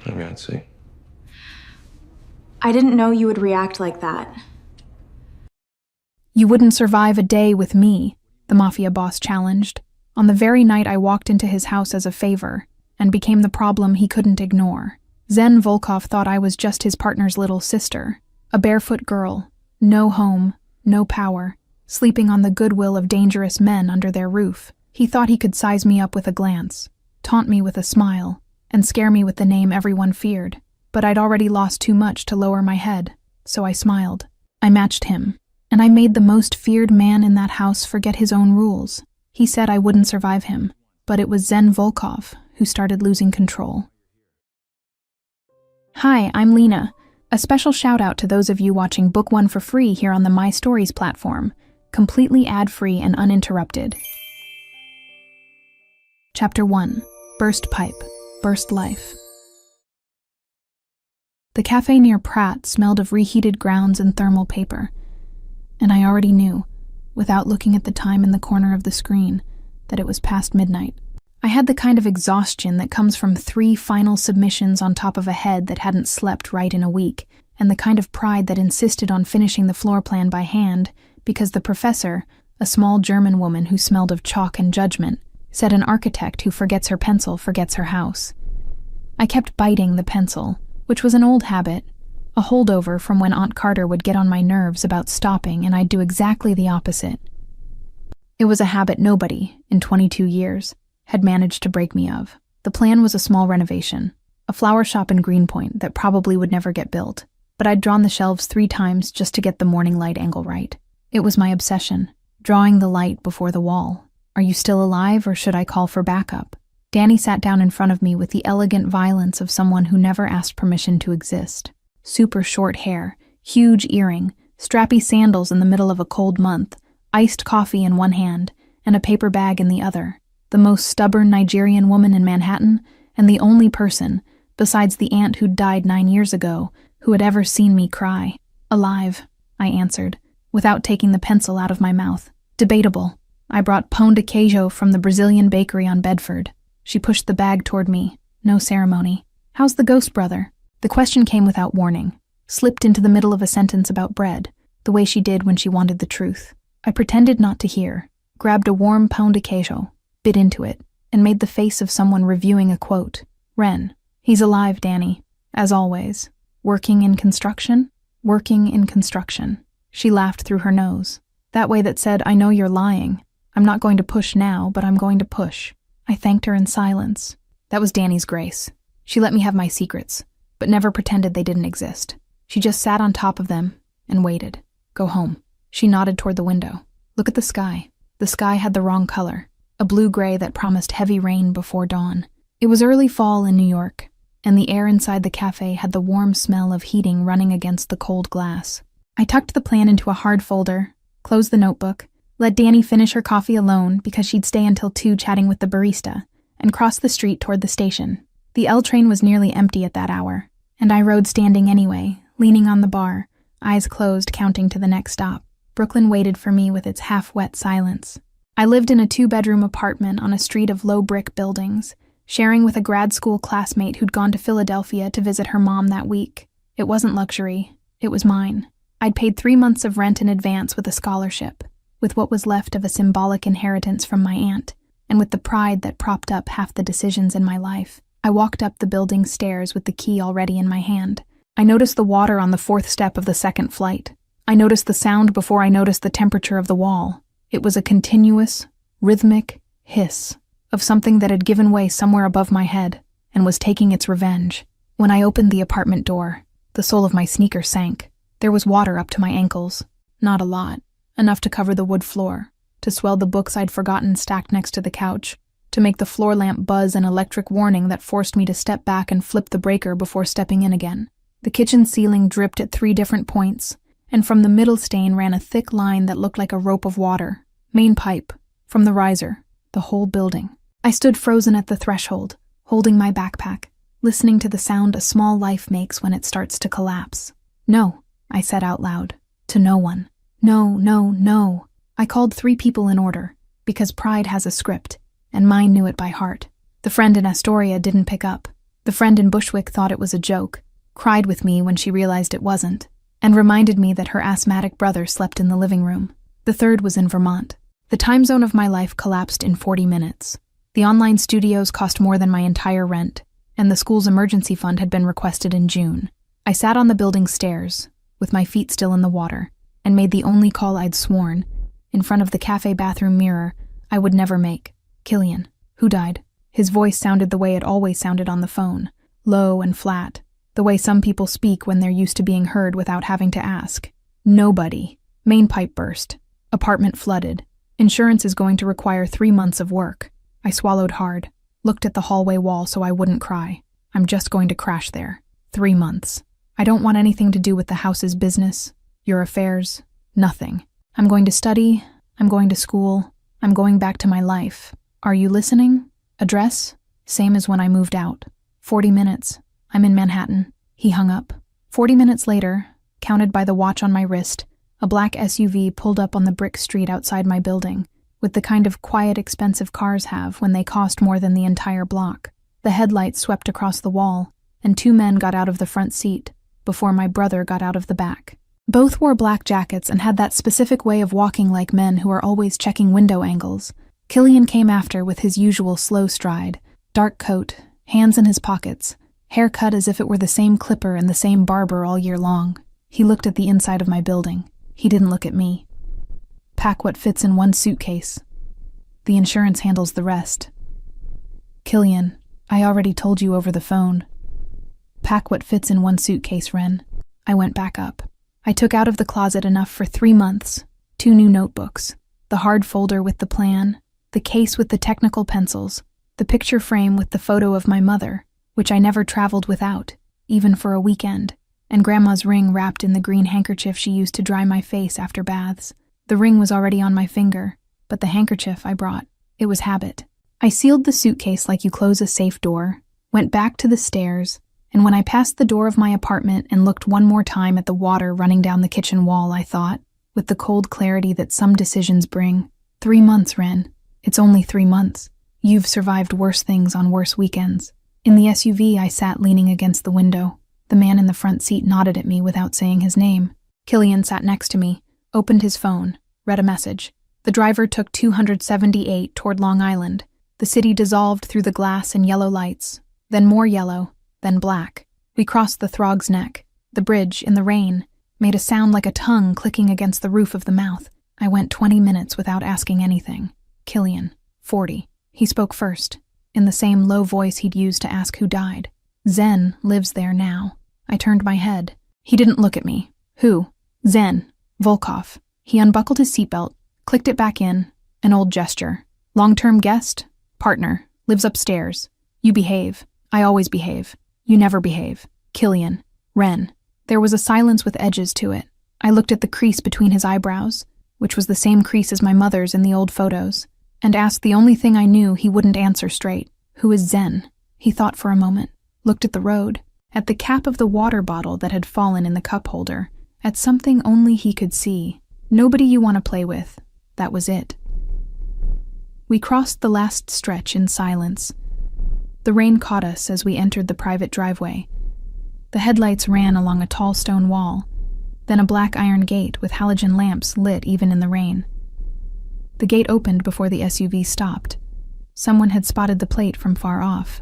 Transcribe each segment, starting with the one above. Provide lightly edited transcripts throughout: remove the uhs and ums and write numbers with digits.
Maybe I'd see. I didn't know you would react like that. You wouldn't survive a day with me, the Mafia boss challenged, on the very night I walked into his house as a favor and became the problem he couldn't ignore. Zen Volkov thought I was just his partner's little sister, a barefoot girl, no home, no power, sleeping on the goodwill of dangerous men under their roof. He thought he could size me up with a glance, taunt me with a smile, and scare me with the name everyone feared. But I'd already lost too much to lower my head, so I smiled. I matched him, and I made the most feared man in that house forget his own rules. He said I wouldn't survive him, but it was Zen Volkov who started losing control. Hi, I'm Lena. A special shout out to those of you watching Book 1 for free here on the My Stories platform, completely ad-free and uninterrupted. Chapter 1. Burst Pipe, Burst Life. The cafe near Pratt smelled of reheated grounds and thermal paper, and I already knew, without looking at the time in the corner of the screen, that it was past midnight. I had the kind of exhaustion that comes from 3 final submissions on top of a head that hadn't slept right in a week, and the kind of pride that insisted on finishing the floor plan by hand because the professor, a small German woman who smelled of chalk and judgment, said an architect who forgets her pencil forgets her house. I kept biting the pencil, which was an old habit, a holdover from when Aunt Carter would get on my nerves about stopping and I'd do exactly the opposite. It was a habit nobody, in 22 years, had managed to break me of. The plan was a small renovation, a flower shop in Greenpoint that probably would never get built, but I'd drawn the shelves 3 times just to get the morning light angle right. It was my obsession, drawing the light before the wall. Are you still alive, or should I call for backup? Danny sat down in front of me with the elegant violence of someone who never asked permission to exist. Super short hair, huge earring, strappy sandals in the middle of a cold month, iced coffee in one hand, and a paper bag in the other. The most stubborn Nigerian woman in Manhattan, and the only person, besides the aunt who'd died 9 years ago, who had ever seen me cry. Alive, I answered, without taking the pencil out of my mouth. Debatable. I brought pão de queijo from the Brazilian bakery on Bedford. She pushed the bag toward me. No ceremony. How's the ghost brother? The question came without warning, slipped into the middle of a sentence about bread, the way she did when she wanted the truth. I pretended not to hear, grabbed a warm pão de queijo, bit into it, and made the face of someone reviewing a quote. Ren. He's alive, Danny. As always. Working in construction? Working in construction. She laughed through her nose. That way that said, I know you're lying. I'm not going to push now, but I'm going to push. I thanked her in silence. That was Danny's grace. She let me have my secrets, but never pretended they didn't exist. She just sat on top of them and waited. Go home. She nodded toward the window. Look at the sky. The sky had the wrong color, a blue-gray that promised heavy rain before dawn. It was early fall in New York, and the air inside the cafe had the warm smell of heating running against the cold glass. I tucked the plan into a hard folder, closed the notebook, let Danny finish her coffee alone because she'd stay until 2 chatting with the barista, and crossed the street toward the station. The L train was nearly empty at that hour, and I rode standing anyway, leaning on the bar, eyes closed counting to the next stop. Brooklyn waited for me with its half-wet silence. I lived in a 2-bedroom apartment on a street of low brick buildings, sharing with a grad school classmate who'd gone to Philadelphia to visit her mom that week. It wasn't luxury, it was mine. I'd paid 3 months of rent in advance with a scholarship, with what was left of a symbolic inheritance from my aunt, and with the pride that propped up half the decisions in my life. I walked up the building stairs with the key already in my hand. I noticed the water on the 4th step of the 2nd flight. I noticed the sound before I noticed the temperature of the wall. It was a continuous, rhythmic hiss of something that had given way somewhere above my head and was taking its revenge. When I opened the apartment door, the sole of my sneaker sank. There was water up to my ankles. Not a lot. Enough to cover the wood floor, to swell the books I'd forgotten stacked next to the couch, to make the floor lamp buzz an electric warning that forced me to step back and flip the breaker before stepping in again. The kitchen ceiling dripped at 3 different points, and from the middle stain ran a thick line that looked like a rope of water. Main pipe, from the riser, the whole building. I stood frozen at the threshold, holding my backpack, listening to the sound a small life makes when it starts to collapse. No, I said out loud, to no one. No, no, no. I called 3 people in order, because pride has a script, and mine knew it by heart. The friend in Astoria didn't pick up. The friend in Bushwick thought it was a joke, cried with me when she realized it wasn't, and reminded me that her asthmatic brother slept in the living room. The third was in Vermont. The time zone of my life collapsed in 40 minutes. The online studios cost more than my entire rent, and the school's emergency fund had been requested in June. I sat on the building stairs, with my feet still in the water, and made the only call I'd sworn, in front of the cafe bathroom mirror, I would never make. Killian. Who died? His voice sounded the way it always sounded on the phone, low and flat, the way some people speak when they're used to being heard without having to ask. Nobody. Main pipe burst. Apartment flooded. Insurance is going to require 3 months of work. I swallowed hard, looked at the hallway wall so I wouldn't cry. I'm just going to crash there. 3 months. I don't want anything to do with the house's business, your affairs, nothing. I'm going to study, I'm going to school, I'm going back to my life. Are you listening? Address? Same as when I moved out. 40 minutes. I'm in Manhattan. He hung up. 40 minutes later, counted by the watch on my wrist, a black SUV pulled up on the brick street outside my building, with the kind of quiet, expensive cars have when they cost more than the entire block. The headlights swept across the wall, and 2 men got out of the front seat, before my brother got out of the back. Both wore black jackets and had that specific way of walking like men who are always checking window angles. Killian came after with his usual slow stride, dark coat, hands in his pockets, hair cut as if it were the same clipper and the same barber all year long. He looked at the inside of my building. He didn't look at me. Pack what fits in one suitcase. The insurance handles the rest. Killian, I already told you over the phone. Pack what fits in one suitcase, Ren. I went back up. I took out of the closet enough for 3 months, 2 new notebooks, the hard folder with the plan, the case with the technical pencils, the picture frame with the photo of my mother, which I never traveled without, even for a weekend, and Grandma's ring wrapped in the green handkerchief she used to dry my face after baths. The ring was already on my finger, but the handkerchief I brought. It was habit. I sealed the suitcase like you close a safe door, went back to the stairs, and when I passed the door of my apartment and looked one more time at the water running down the kitchen wall, I thought, with the cold clarity that some decisions bring, 3 months, Ren. It's only 3 months. You've survived worse things on worse weekends. In the SUV, I sat leaning against the window. The man in the front seat nodded at me without saying his name. Killian sat next to me, opened his phone, read a message. The driver took 278 toward Long Island. The city dissolved through the glass and yellow lights, then more yellow, then black. We crossed the Throg's Neck. The bridge, in the rain, made a sound like a tongue clicking against the roof of the mouth. I went 20 minutes without asking anything. Killian, 40. He spoke first, in the same low voice he'd used to ask who died. Zen lives there now. I turned my head. He didn't look at me. Who? Zen. Volkov. He unbuckled his seatbelt, clicked it back in, an old gesture. Long-term guest? Partner. Lives upstairs. You behave. I always behave. You never behave. Killian. Ren. There was a silence with edges to it. I looked at the crease between his eyebrows, which was the same crease as my mother's in the old photos, and asked the only thing I knew he wouldn't answer straight. Who is Zen? He thought for a moment, looked at the road, at the cap of the water bottle that had fallen in the cup holder, at something only he could see. Nobody you want to play with. That was it. We crossed the last stretch in silence. The rain caught us as we entered the private driveway. The headlights ran along a tall stone wall, then a black iron gate with halogen lamps lit even in the rain. The gate opened before the SUV stopped. Someone had spotted the plate from far off.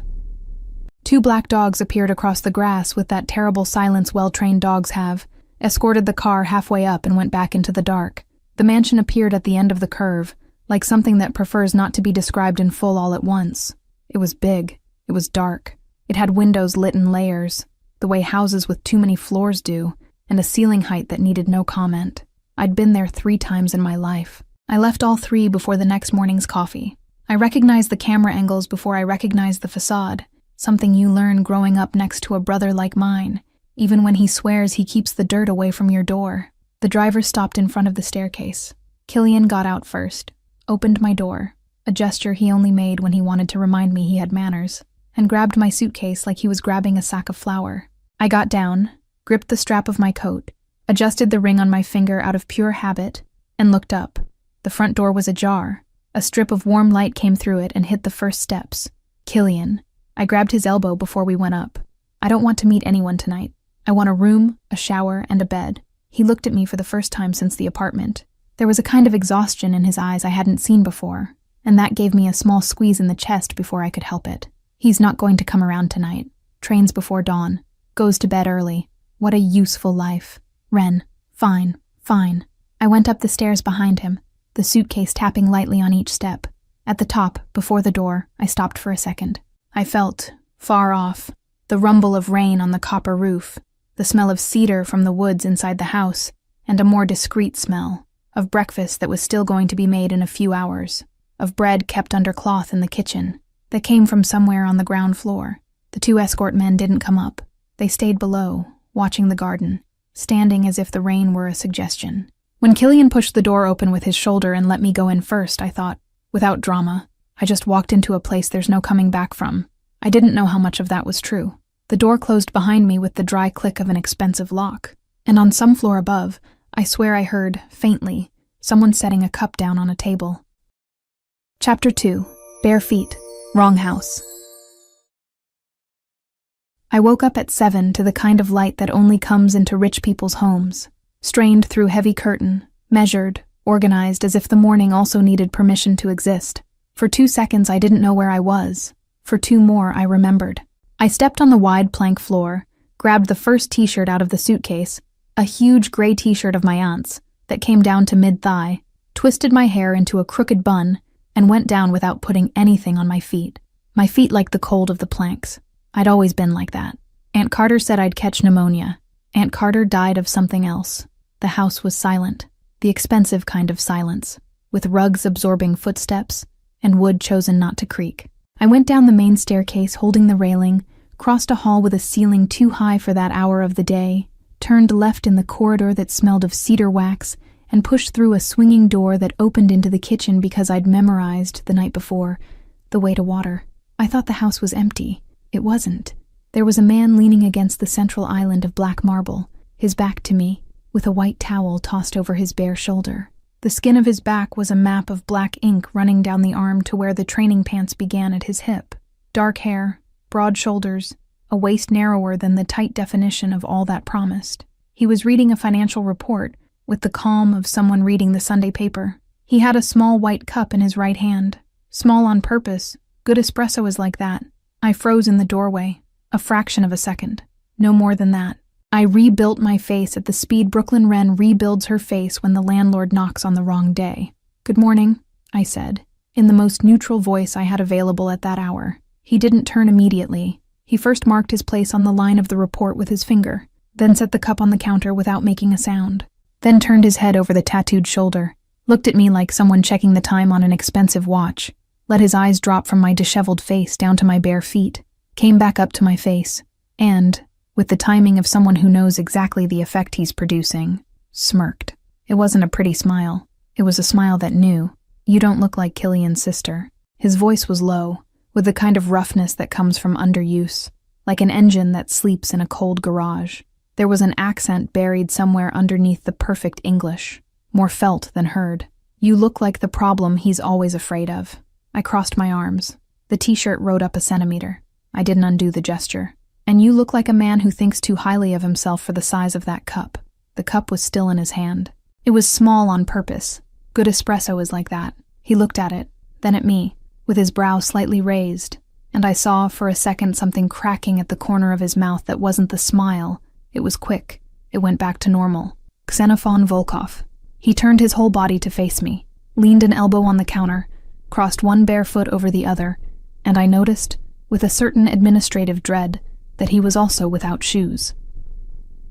2 black dogs appeared across the grass with that terrible silence well-trained dogs have, escorted the car halfway up and went back into the dark. The mansion appeared at the end of the curve, like something that prefers not to be described in full all at once. It was big. It was dark. It had windows lit in layers, the way houses with too many floors do, and a ceiling height that needed no comment. I'd been there 3 times in my life. I left all 3 before the next morning's coffee. I recognized the camera angles before I recognized the facade, something you learn growing up next to a brother like mine, even when he swears he keeps the dirt away from your door. The driver stopped in front of the staircase. Killian got out first, opened my door, a gesture he only made when he wanted to remind me he had manners, and grabbed my suitcase like he was grabbing a sack of flour. I got down, gripped the strap of my coat, adjusted the ring on my finger out of pure habit, and looked up. The front door was ajar. A strip of warm light came through it and hit the first steps. Killian. I grabbed his elbow before we went up. I don't want to meet anyone tonight. I want a room, a shower, and a bed. He looked at me for the first time since the apartment. There was a kind of exhaustion in his eyes I hadn't seen before, and that gave me a small squeeze in the chest before I could help it. He's not going to come around tonight. Trains before dawn. Goes to bed early. What a useful life. Ren. Fine. Fine. I went up the stairs behind him, the suitcase tapping lightly on each step. At the top, before the door, I stopped for a second. I felt, far off, the rumble of rain on the copper roof, the smell of cedar from the woods inside the house, and a more discreet smell, of breakfast that was still going to be made in a few hours, of bread kept under cloth in the kitchen, that came from somewhere on the ground floor. The 2 escort men didn't come up. They stayed below, watching the garden, standing as if the rain were a suggestion. When Killian pushed the door open with his shoulder and let me go in first, I thought, without drama, I just walked into a place there's no coming back from. I didn't know how much of that was true. The door closed behind me with the dry click of an expensive lock, and on some floor above, I swear I heard, faintly, someone setting a cup down on a table. Chapter 2. Bare Feet. Wrong House. I woke up at 7 to the kind of light that only comes into rich people's homes, strained through heavy curtain, measured, organized as if the morning also needed permission to exist. For 2 seconds I didn't know where I was. For 2 more I remembered. I stepped on the wide plank floor, grabbed the first t-shirt out of the suitcase, a huge gray t-shirt of my aunt's that came down to mid-thigh, twisted my hair into a crooked bun, and went down without putting anything on my feet. My feet like the cold of the planks. I'd always been like that. Aunt Carter said I'd catch pneumonia. Aunt Carter died of something else. The house was silent, the expensive kind of silence, with rugs absorbing footsteps and wood chosen not to creak. I went down the main staircase holding the railing, crossed a hall with a ceiling too high for that hour of the day, turned left in the corridor that smelled of cedar wax, and pushed through a swinging door that opened into the kitchen because I'd memorized, the night before, the way to water. I thought the house was empty. It wasn't. There was a man leaning against the central island of black marble, his back to me, with a white towel tossed over his bare shoulder. The skin of his back was a map of black ink running down the arm to where the training pants began at his hip. Dark hair, broad shoulders, a waist narrower than the tight definition of all that promised. He was reading a financial report, with the calm of someone reading the Sunday paper. He had a small white cup in his right hand. Small on purpose. Good espresso is like that. I froze in the doorway, a fraction of a second. No more than that. I rebuilt my face at the speed Brooklyn Wren rebuilds her face when the landlord knocks on the wrong day. "Good morning," I said, in the most neutral voice I had available at that hour. He didn't turn immediately. He first marked his place on the line of the report with his finger, then set the cup on the counter without making a sound, then turned his head over the tattooed shoulder, looked at me like someone checking the time on an expensive watch, let his eyes drop from my disheveled face down to my bare feet, came back up to my face, and, with the timing of someone who knows exactly the effect he's producing, smirked. It wasn't a pretty smile. It was a smile that knew, "You don't look like Killian's sister." His voice was low, with the kind of roughness that comes from underuse, like an engine that sleeps in a cold garage. There was an accent buried somewhere underneath the perfect English, more felt than heard. "You look like the problem he's always afraid of." I crossed my arms. The t-shirt rode up a centimeter. I didn't undo the gesture. "And you look like a man who thinks too highly of himself for the size of that cup." The cup was still in his hand. It was small on purpose. Good espresso is like that. He looked at it, then at me, with his brow slightly raised, and I saw for a second something cracking at the corner of his mouth that wasn't the smile. It was quick. It went back to normal. Xenophon Volkov. He turned his whole body to face me, leaned an elbow on the counter, crossed one bare foot over the other, and I noticed, with a certain administrative dread, that he was also without shoes.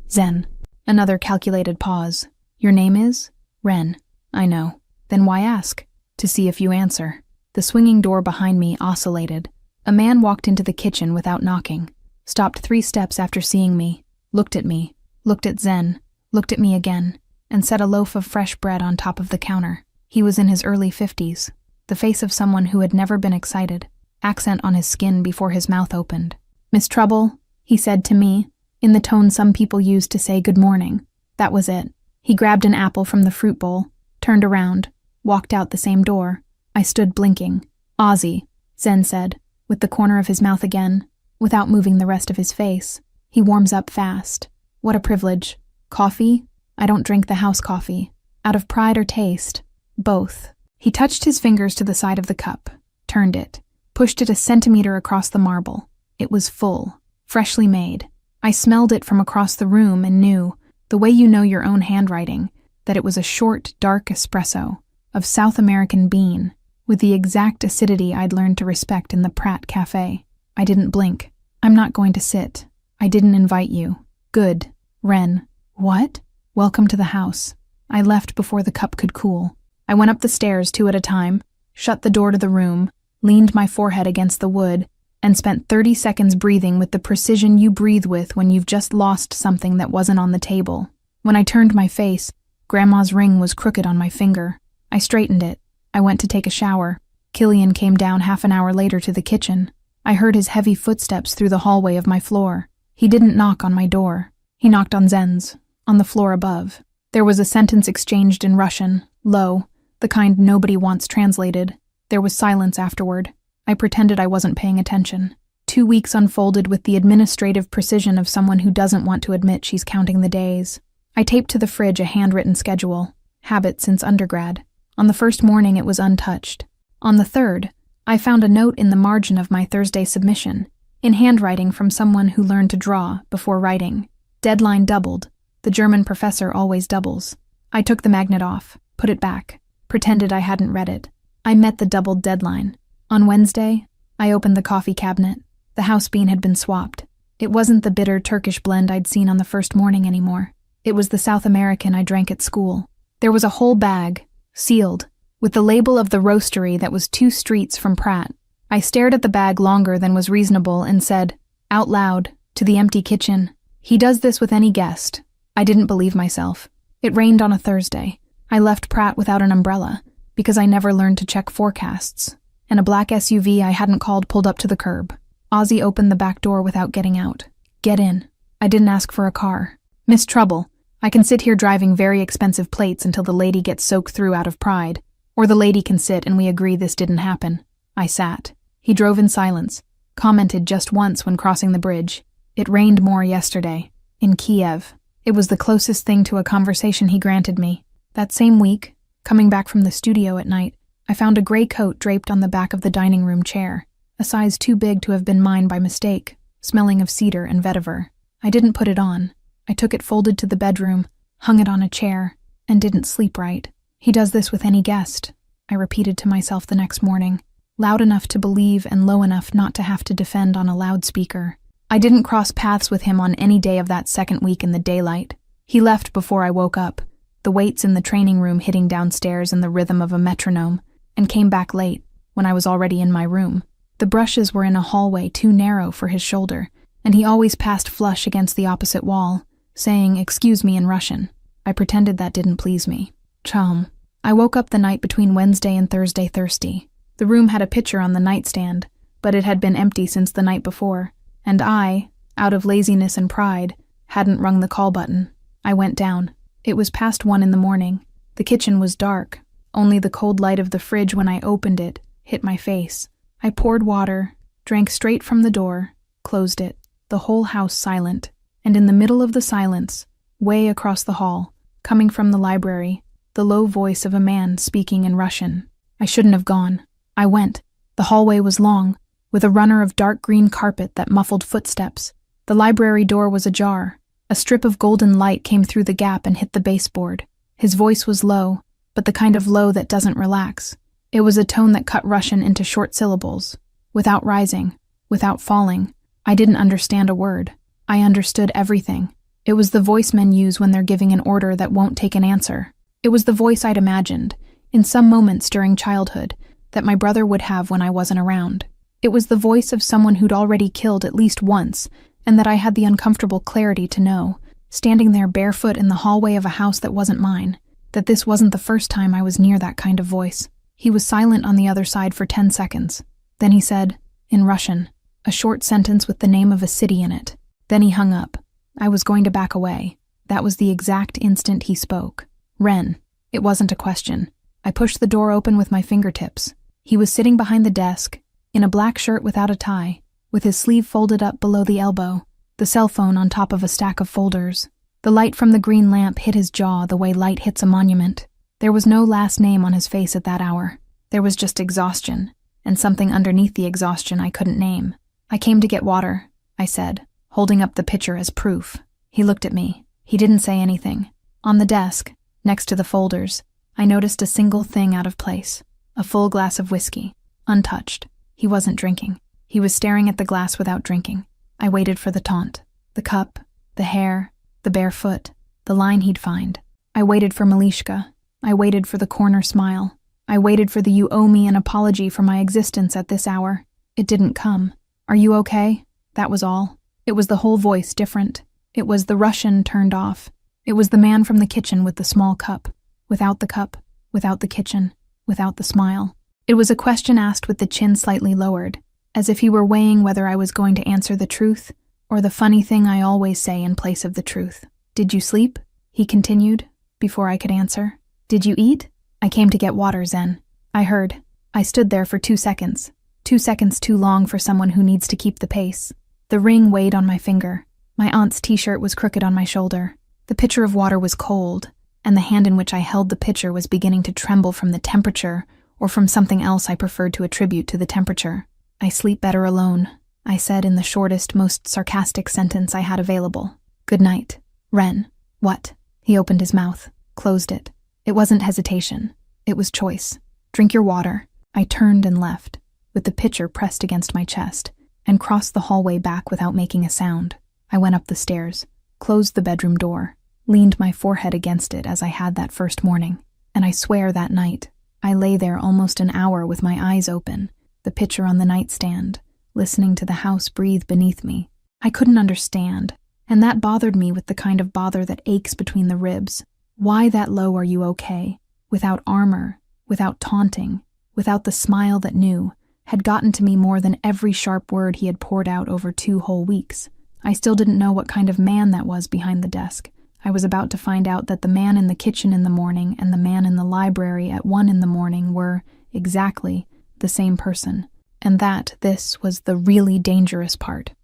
"Zen." Another calculated pause. "Your name is?" "Ren." "I know." "Then why ask?" "To see if you answer." The swinging door behind me oscillated. A man walked into the kitchen without knocking, stopped 3 steps after seeing me, looked at me, looked at Zen, looked at me again, and set a loaf of fresh bread on top of the counter. He was in his early 50s, the face of someone who had never been excited, accent on his skin before his mouth opened. "Miss Trouble," he said to me, in the tone some people use to say good morning. That was it. He grabbed an apple from the fruit bowl, turned around, walked out the same door. I stood blinking. "Ozzy," Zen said, with the corner of his mouth again, without moving the rest of his face. He warms up fast. What a privilege. Coffee? I don't drink the house coffee. Out of pride or taste? Both. He touched his fingers to the side of the cup, turned it, pushed it a centimeter across the marble. It was full, freshly made. I smelled it from across the room and knew, the way you know your own handwriting, that it was a short, dark espresso of South American bean, with the exact acidity I'd learned to respect in the Pratt Cafe. I didn't blink. I'm not going to sit. I didn't invite you. Good. Ren. What? Welcome to the house. I left before the cup could cool. I went up the stairs 2 at a time, shut the door to the room, leaned my forehead against the wood, and spent 30 seconds breathing with the precision you breathe with when you've just lost something that wasn't on the table. When I turned my face, Grandma's ring was crooked on my finger. I straightened it. I went to take a shower. Killian came down half an hour later to the kitchen. I heard his heavy footsteps through the hallway of my floor. He didn't knock on my door. He knocked on Zen's, on the floor above. There was a sentence exchanged in Russian, low, the kind nobody wants translated. There was silence afterward. I pretended I wasn't paying attention. 2 weeks unfolded with the administrative precision of someone who doesn't want to admit she's counting the days. I taped to the fridge a handwritten schedule, habit since undergrad. On the first morning it was untouched. On the third, I found a note in the margin of my Thursday submission, in handwriting from someone who learned to draw before writing. Deadline doubled. The German professor always doubles. I took the magnet off, put it back, pretended I hadn't read it. I met the doubled deadline. On Wednesday, I opened the coffee cabinet. The house bean had been swapped. It wasn't the bitter Turkish blend I'd seen on the first morning anymore. It was the South American I drank at school. There was a whole bag, sealed, with the label of the roastery that was 2 streets from Pratt. I stared at the bag longer than was reasonable and said, out loud, to the empty kitchen, "He does this with any guest." I didn't believe myself. It rained on a Thursday. I left Pratt without an umbrella, because I never learned to check forecasts, and a black SUV I hadn't called pulled up to the curb. Ozzy opened the back door without getting out. Get in. I didn't ask for a car. Miss Trouble, I can sit here driving very expensive plates until the lady gets soaked through out of pride, or the lady can sit and we agree this didn't happen. I sat. He drove in silence, commented just once when crossing the bridge. It rained more yesterday. In Kiev. It was the closest thing to a conversation he granted me. That same week, coming back from the studio at night, I found a gray coat draped on the back of the dining room chair, a size too big to have been mine by mistake, smelling of cedar and vetiver. I didn't put it on. I took it folded to the bedroom, hung it on a chair, and didn't sleep right. He does this with any guest, I repeated to myself the next morning, loud enough to believe and low enough not to have to defend on a loudspeaker. I didn't cross paths with him on any day of that second week in the daylight. He left before I woke up, the weights in the training room hitting downstairs in the rhythm of a metronome, and came back late, when I was already in my room. The brushes were in a hallway too narrow for his shoulder, and he always passed flush against the opposite wall, saying "excuse me" in Russian. I pretended that didn't please me. Chum. I woke up the night between Wednesday and Thursday thirsty. The room had a pitcher on the nightstand, but it had been empty since the night before, and I, out of laziness and pride, hadn't rung the call button. I went down. It was past 1 in the morning. The kitchen was dark. Only the cold light of the fridge when I opened it hit my face. I poured water, drank straight from the door, closed it. The whole house silent. And in the middle of the silence, way across the hall, coming from the library, the low voice of a man speaking in Russian. I shouldn't have gone. I went. The hallway was long, with a runner of dark green carpet that muffled footsteps. The library door was ajar. A strip of golden light came through the gap and hit the baseboard. His voice was low, but the kind of low that doesn't relax. It was a tone that cut Russian into short syllables, without rising, without falling. I didn't understand a word. I understood everything. It was the voice men use when they're giving an order that won't take an answer. It was the voice I'd imagined, in some moments during childhood, that my brother would have when I wasn't around. It was the voice of someone who'd already killed at least once, and that I had the uncomfortable clarity to know, standing there barefoot in the hallway of a house that wasn't mine, that this wasn't the first time I was near that kind of voice. He was silent on the other side for 10 seconds. Then he said, in Russian, a short sentence with the name of a city in it. Then he hung up. I was going to back away. That was the exact instant he spoke. Ren. It wasn't a question. I pushed the door open with my fingertips. He was sitting behind the desk, in a black shirt without a tie, with his sleeve folded up below the elbow, the cell phone on top of a stack of folders. The light from the green lamp hit his jaw the way light hits a monument. There was no last name on his face at that hour. There was just exhaustion, and something underneath the exhaustion I couldn't name. "I came to get water," I said, holding up the pitcher as proof. He looked at me. He didn't say anything. On the desk, next to the folders, I noticed a single thing out of place. A full glass of whiskey, untouched. He wasn't drinking. He was staring at the glass without drinking. I waited for the taunt. The cup, the hair, the bare foot, the line he'd find. I waited for Malishka. I waited for the corner smile. I waited for the "you owe me an apology for my existence at this hour." It didn't come. "Are you okay?" That was all. It was the whole voice different. It was the Russian turned off. It was the man from the kitchen with the small cup. Without the cup, without the kitchen, without the smile. It was a question asked with the chin slightly lowered, as if he were weighing whether I was going to answer the truth or the funny thing I always say in place of the truth. "Did you sleep?" he continued, before I could answer. "Did you eat?" "I came to get water, Zen." I heard. I stood there for 2 seconds. 2 seconds too long for someone who needs to keep the pace. The ring weighed on my finger. My aunt's t-shirt was crooked on my shoulder. The pitcher of water was cold, and the hand in which I held the pitcher was beginning to tremble from the temperature or from something else I preferred to attribute to the temperature. "I sleep better alone," I said in the shortest, most sarcastic sentence I had available. "Good night, Ren." "What?" He opened his mouth, closed it. It wasn't hesitation. It was choice. "Drink your water." I turned and left, with the pitcher pressed against my chest, and crossed the hallway back without making a sound. I went up the stairs, closed the bedroom door, leaned my forehead against it as I had that first morning, and I swear that night, I lay there almost an hour with my eyes open, the pitcher on the nightstand, listening to the house breathe beneath me. I couldn't understand, and that bothered me with the kind of bother that aches between the ribs. Why that low "are you okay?" Without armor, without taunting, without the smile that knew, had gotten to me more than every sharp word he had poured out over 2 whole weeks. I still didn't know what kind of man that was behind the desk. I was about to find out that the man in the kitchen in the morning and the man in the library at 1 in the morning were, exactly, the same person, and that this was the really dangerous part.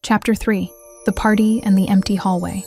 Chapter 3. The Party and the Empty Hallway.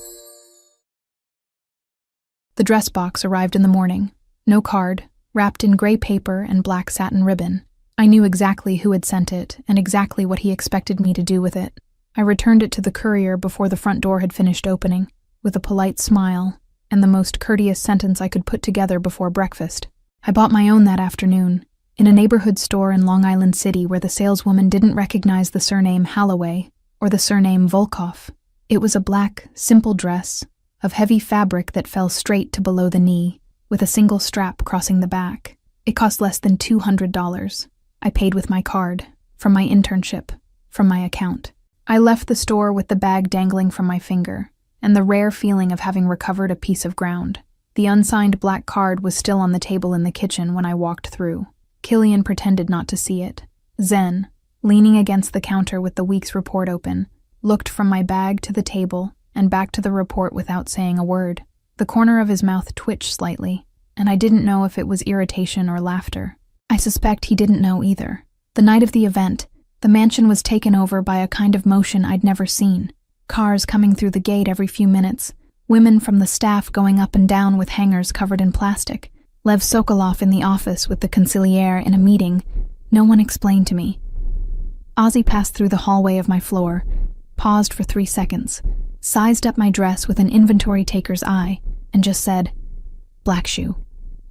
The dress box arrived in the morning. No card, wrapped in gray paper and black satin ribbon. I knew exactly who had sent it and exactly what he expected me to do with it. I returned it to the courier before the front door had finished opening, with a polite smile and the most courteous sentence I could put together before breakfast. I bought my own that afternoon, in a neighborhood store in Long Island City where the saleswoman didn't recognize the surname Holloway or the surname Volkov. It was a black, simple dress of heavy fabric that fell straight to below the knee, with a single strap crossing the back. It cost less than $200. I paid with my card, from my internship, from my account. I left the store with the bag dangling from my finger, and the rare feeling of having recovered a piece of ground. The unsigned black card was still on the table in the kitchen when I walked through. Killian pretended not to see it. Zen, leaning against the counter with the week's report open, looked from my bag to the table and back to the report without saying a word. The corner of his mouth twitched slightly, and I didn't know if it was irritation or laughter. I suspect he didn't know either. The night of the event, the mansion was taken over by a kind of motion I'd never seen. Cars coming through the gate every few minutes, women from the staff going up and down with hangers covered in plastic, Lev Sokolov in the office with the consigliere in a meeting. No one explained to me. Ozzy passed through the hallway of my floor, paused for 3 seconds, sized up my dress with an inventory taker's eye, and just said, "Black shoe.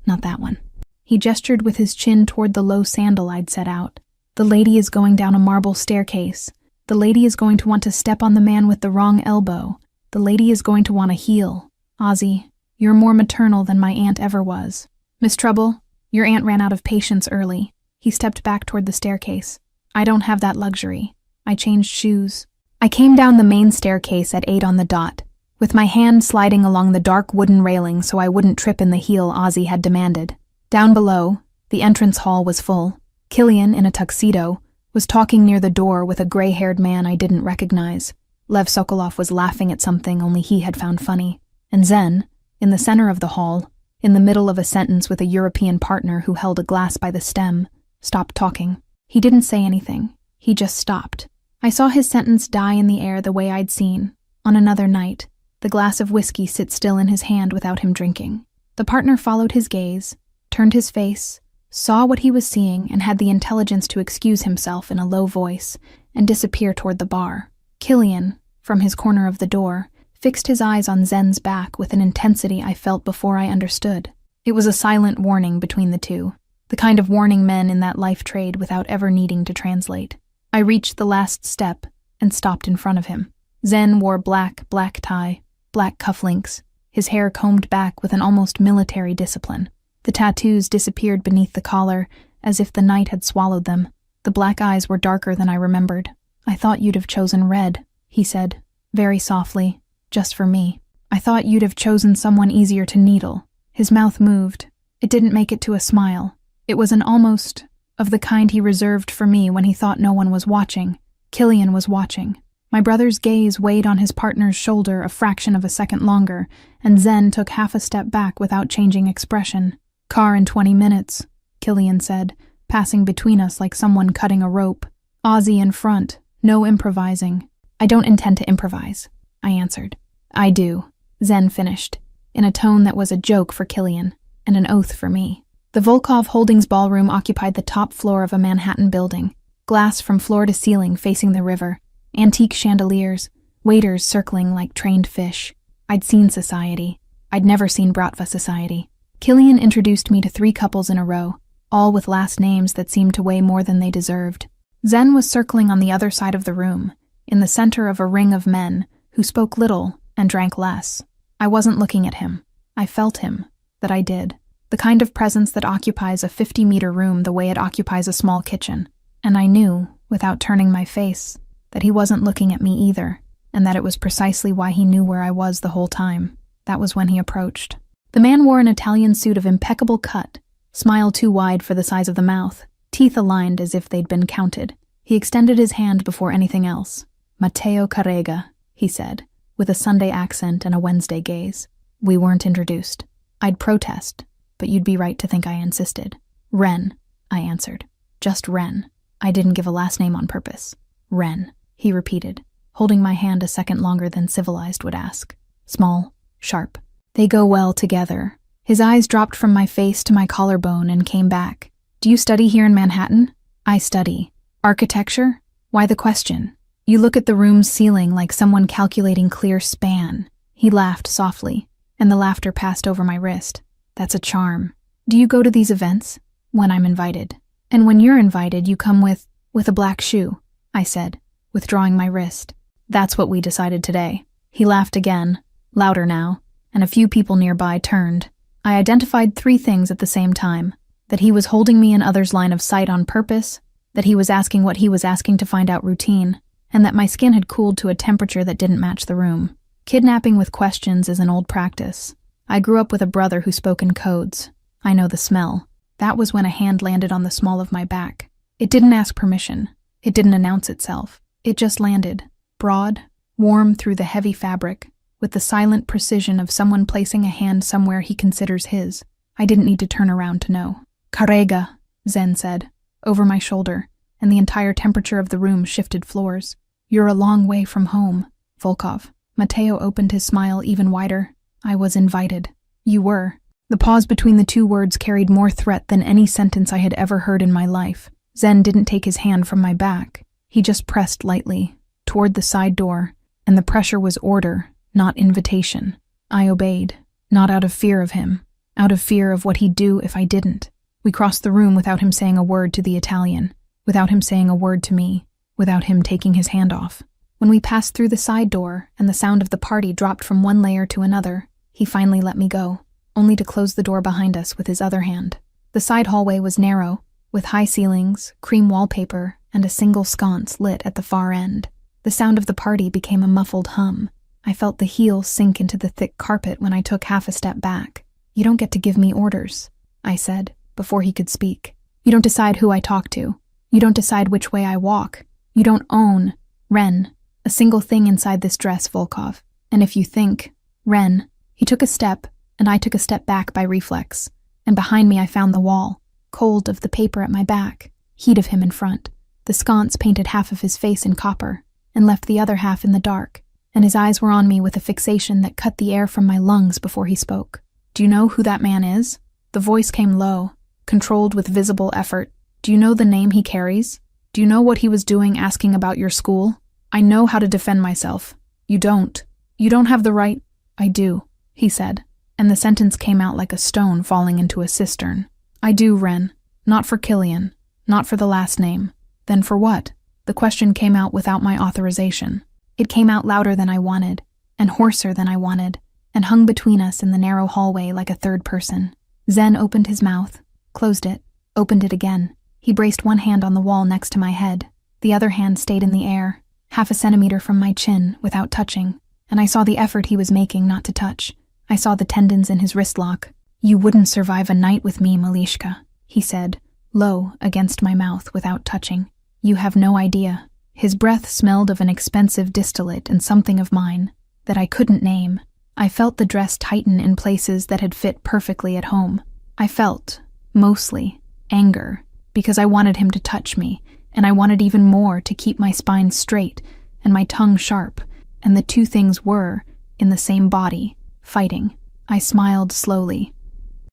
Not that one." He gestured with his chin toward the low sandal I'd set out. "The lady is going down a marble staircase. The lady is going to want to step on the man with the wrong elbow. The lady is going to want to heel. Ozzy, you're more maternal than my aunt ever was. Miss Trouble, your aunt ran out of patience early." He stepped back toward the staircase. "I don't have that luxury." I changed shoes. I came down the main staircase at 8 on the dot, with my hand sliding along the dark wooden railing so I wouldn't trip in the heel Ozzy had demanded. Down below, the entrance hall was full. Killian, in a tuxedo, was talking near the door with a gray-haired man I didn't recognize. Lev Sokolov was laughing at something only he had found funny. And Zen, in the center of the hall, in the middle of a sentence with a European partner who held a glass by the stem, stopped talking. He didn't say anything. He just stopped. I saw his sentence die in the air the way I'd seen, on another night, the glass of whiskey sit still in his hand without him drinking. The partner followed his gaze, turned his face, saw what he was seeing, and had the intelligence to excuse himself in a low voice and disappear toward the bar. Killian, from his corner of the door, fixed his eyes on Zen's back with an intensity I felt before I understood. It was a silent warning between the two, the kind of warning men in that life trade without ever needing to translate. I reached the last step and stopped in front of him. Zen wore black tie, black cufflinks, his hair combed back with an almost military discipline. The tattoos disappeared beneath the collar, as if the night had swallowed them. The black eyes were darker than I remembered. "I thought you'd have chosen red," he said, very softly, "just for me. I thought you'd have chosen someone easier to needle." His mouth moved. It didn't make it to a smile. It was an almost of the kind he reserved for me when he thought no one was watching. Killian was watching. My brother's gaze weighed on his partner's shoulder a fraction of a second longer, and Zen took half a step back without changing expression. "Car in 20 minutes, Killian said, passing between us like someone cutting a rope. "Ozzy in front, no improvising." "I don't intend to improvise," I answered. "I do," Zen finished, in a tone that was a joke for Killian, and an oath for me. The Volkov Holdings ballroom occupied the top floor of a Manhattan building, glass from floor to ceiling facing the river, antique chandeliers, waiters circling like trained fish. I'd seen society. I'd never seen Bratva society. Killian introduced me to 3 couples in a row, all with last names that seemed to weigh more than they deserved. Zen was circling on the other side of the room, in the center of a ring of men who spoke little and drank less. I wasn't looking at him. I felt him, that I did. The kind of presence that occupies a 50-meter room the way it occupies a small kitchen. And I knew, without turning my face, that he wasn't looking at me either, and that it was precisely why he knew where I was the whole time. That was when he approached. The man wore an Italian suit of impeccable cut, smile too wide for the size of the mouth, teeth aligned as if they'd been counted. He extended his hand before anything else. "Matteo Carrega," he said, with a Sunday accent and a Wednesday gaze. We weren't introduced. I'd protest, but you'd be right to think I insisted. "Ren," I answered. "Just Ren. I didn't give a last name on purpose." "Ren," he repeated, holding my hand a second longer than civilized would ask. Small, sharp. They go well together. His eyes dropped from my face to my collarbone and came back. "Do you study here in Manhattan?" "I study. Architecture? Why the question? You look at the room's ceiling like someone calculating clear span." He laughed softly, and the laughter passed over my wrist. "That's a charm. Do you go to these events?" "When I'm invited." "And when you're invited, you come with a black shoe," I said, withdrawing my wrist. "That's what we decided today." He laughed again, louder now, and a few people nearby turned. I identified 3 things at the same time: that he was holding me in others' line of sight on purpose, that he was asking what he was asking to find out routine, and that my skin had cooled to a temperature that didn't match the room. Kidnapping with questions is an old practice. I grew up with a brother who spoke in codes. I know the smell. That was when a hand landed on the small of my back. It didn't ask permission. It didn't announce itself. It just landed, broad, warm through the heavy fabric, with the silent precision of someone placing a hand somewhere he considers his. I didn't need to turn around to know. "Carrega," Zen said, over my shoulder, and the entire temperature of the room shifted floors. "You're a long way from home, Volkov." Matteo opened his smile even wider. "I was invited." "You were." The pause between the 2 words carried more threat than any sentence I had ever heard in my life. Zen didn't take his hand from my back. He just pressed lightly, toward the side door, and the pressure was order, not invitation. I obeyed, not out of fear of him, out of fear of what he'd do if I didn't. We crossed the room without him saying a word to the Italian, without him saying a word to me, without him taking his hand off. When we passed through the side door and the sound of the party dropped from one layer to another, he finally let me go, only to close the door behind us with his other hand. The side hallway was narrow, with high ceilings, cream wallpaper, and a single sconce lit at the far end. The sound of the party became a muffled hum. I felt the heels sink into the thick carpet when I took half a step back. "You don't get to give me orders," I said, before he could speak. "You don't decide who I talk to. You don't decide which way I walk. You don't own, Ren, a single thing inside this dress, Volkov. And if you think, Ren," he took a step, and I took a step back by reflex, and behind me I found the wall, cold of the paper at my back. heat of him in front. The sconce painted half of his face in copper and left the other half in the dark, and his eyes were on me with a fixation that cut the air from my lungs before he spoke. "Do you know who that man is?" The voice came low, controlled with visible effort. "Do you know the name he carries? Do you know what he was doing asking about your school? I know how to defend myself. You don't. You don't have the right—" "I do," he said, and the sentence came out like a stone falling into a cistern. "I do, Ren. Not for Killian. Not for the last name. Then for what?" The question came out without my authorization. It came out louder than I wanted, and hoarser than I wanted, and hung between us in the narrow hallway like a third person. Zen opened his mouth, closed it, opened it again. He braced one hand on the wall next to my head. The other hand stayed in the air, half a centimeter from my chin, without touching, and I saw the effort he was making not to touch. I saw the tendons in his wrist lock. "You wouldn't survive a night with me, Malishka," he said, low against my mouth without touching. "You have no idea." His breath smelled of an expensive distillate and something of mine that I couldn't name. I felt the dress tighten in places that had fit perfectly at home. I felt, mostly, anger, because I wanted him to touch me, and I wanted even more to keep my spine straight and my tongue sharp, and the two things were, in the same body, fighting. I smiled slowly.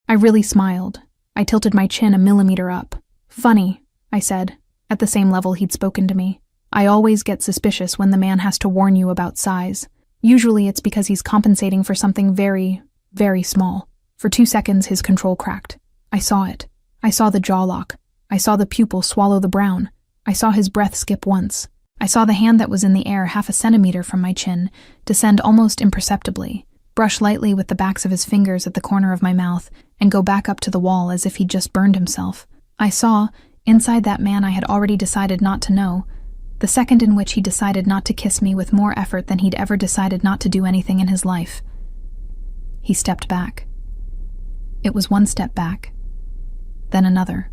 I really smiled. I tilted my chin a millimeter up. "Funny," I said, at the same level he'd spoken to me. "I always get suspicious when the man has to warn you about size. Usually it's because he's compensating for something very, very small." For 2 seconds his control cracked. I saw it. I saw the jaw lock. I saw the pupil swallow the brown. I saw his breath skip once. I saw the hand that was in the air half a centimeter from my chin descend almost imperceptibly, brush lightly with the backs of his fingers at the corner of my mouth, and go back up to the wall as if he'd just burned himself. I saw, inside that man I had already decided not to know, the second in which he decided not to kiss me with more effort than he'd ever decided not to do anything in his life. He stepped back. It was one step back, then another.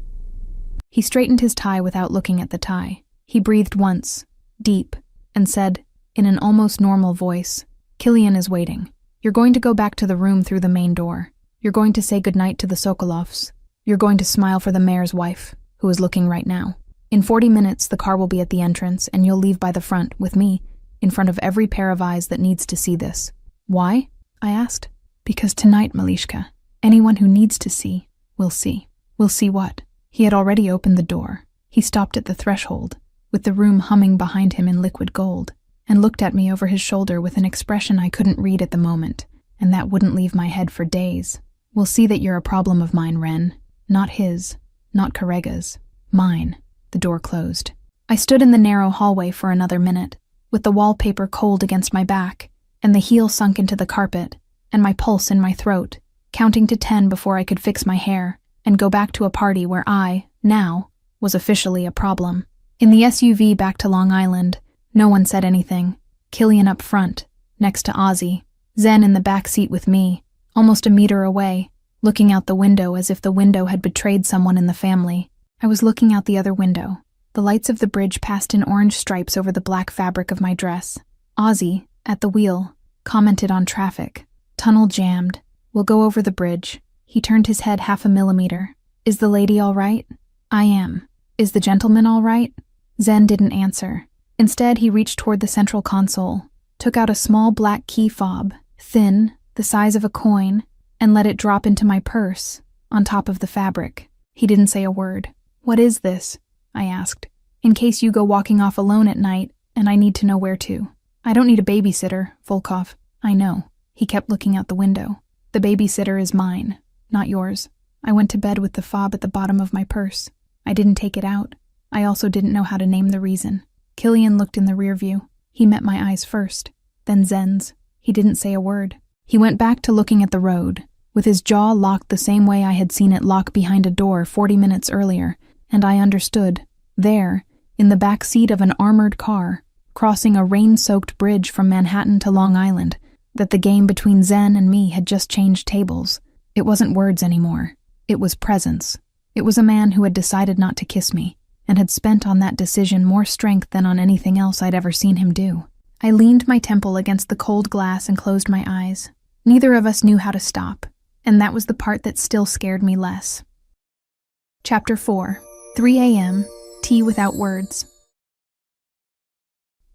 He straightened his tie without looking at the tie. He breathed once, deep, and said, in an almost normal voice, "Killian is waiting. You're going to go back to the room through the main door. You're going to say goodnight to the Sokolovs. You're going to smile for the mayor's wife, who is looking right now. In 40 minutes, the car will be at the entrance, and you'll leave by the front, with me, in front of every pair of eyes that needs to see this." "Why?" I asked. "Because tonight, Malishka, anyone who needs to see, will see." "Will see what?" He had already opened the door. He stopped at the threshold, with the room humming behind him in liquid gold, and looked at me over his shoulder with an expression I couldn't read at the moment, and that wouldn't leave my head for days. "We'll see that you're a problem of mine, Ren. Not his, not Karega's. Mine." The door closed. I stood in the narrow hallway for another minute, with the wallpaper cold against my back, and the heel sunk into the carpet, and my pulse in my throat, counting to 10 before I could fix my hair and go back to a party where I, now, was officially a problem. In the SUV back to Long Island, no one said anything. Killian up front, next to Ozzy. Zen in the back seat with me, almost a meter away, looking out the window as if the window had betrayed someone in the family. I was looking out the other window. The lights of the bridge passed in orange stripes over the black fabric of my dress. Ozzy, at the wheel, commented on traffic. "Tunnel jammed. We'll go over the bridge." He turned his head half a millimeter. "Is the lady all right?" "I am." "Is the gentleman all right?" Zen didn't answer. Instead, he reached toward the central console, took out a small black key fob, thin, the size of a coin, and let it drop into my purse, on top of the fabric. He didn't say a word. "What is this?" I asked. "In case you go walking off alone at night, and I need to know where to." "I don't need a babysitter, Volkov." "I know." He kept looking out the window. "The babysitter is mine, not yours. I went to bed with the fob at the bottom of my purse. I didn't take it out. I also didn't know how to name the reason." Killian looked in the rear view. He met my eyes first, then Zen's. He didn't say a word. He went back to looking at the road, with his jaw locked the same way I had seen it lock behind a door 40 minutes earlier, and I understood, there, in the back seat of an armored car, crossing a rain-soaked bridge from Manhattan to Long Island, that the game between Zen and me had just changed tables. It wasn't words anymore. It was presence. It was a man who had decided not to kiss me, and had spent on that decision more strength than on anything else I'd ever seen him do. I leaned my temple against the cold glass and closed my eyes. Neither of us knew how to stop, and that was the part that still scared me less. Chapter 4. 3 a.m., Tea without words.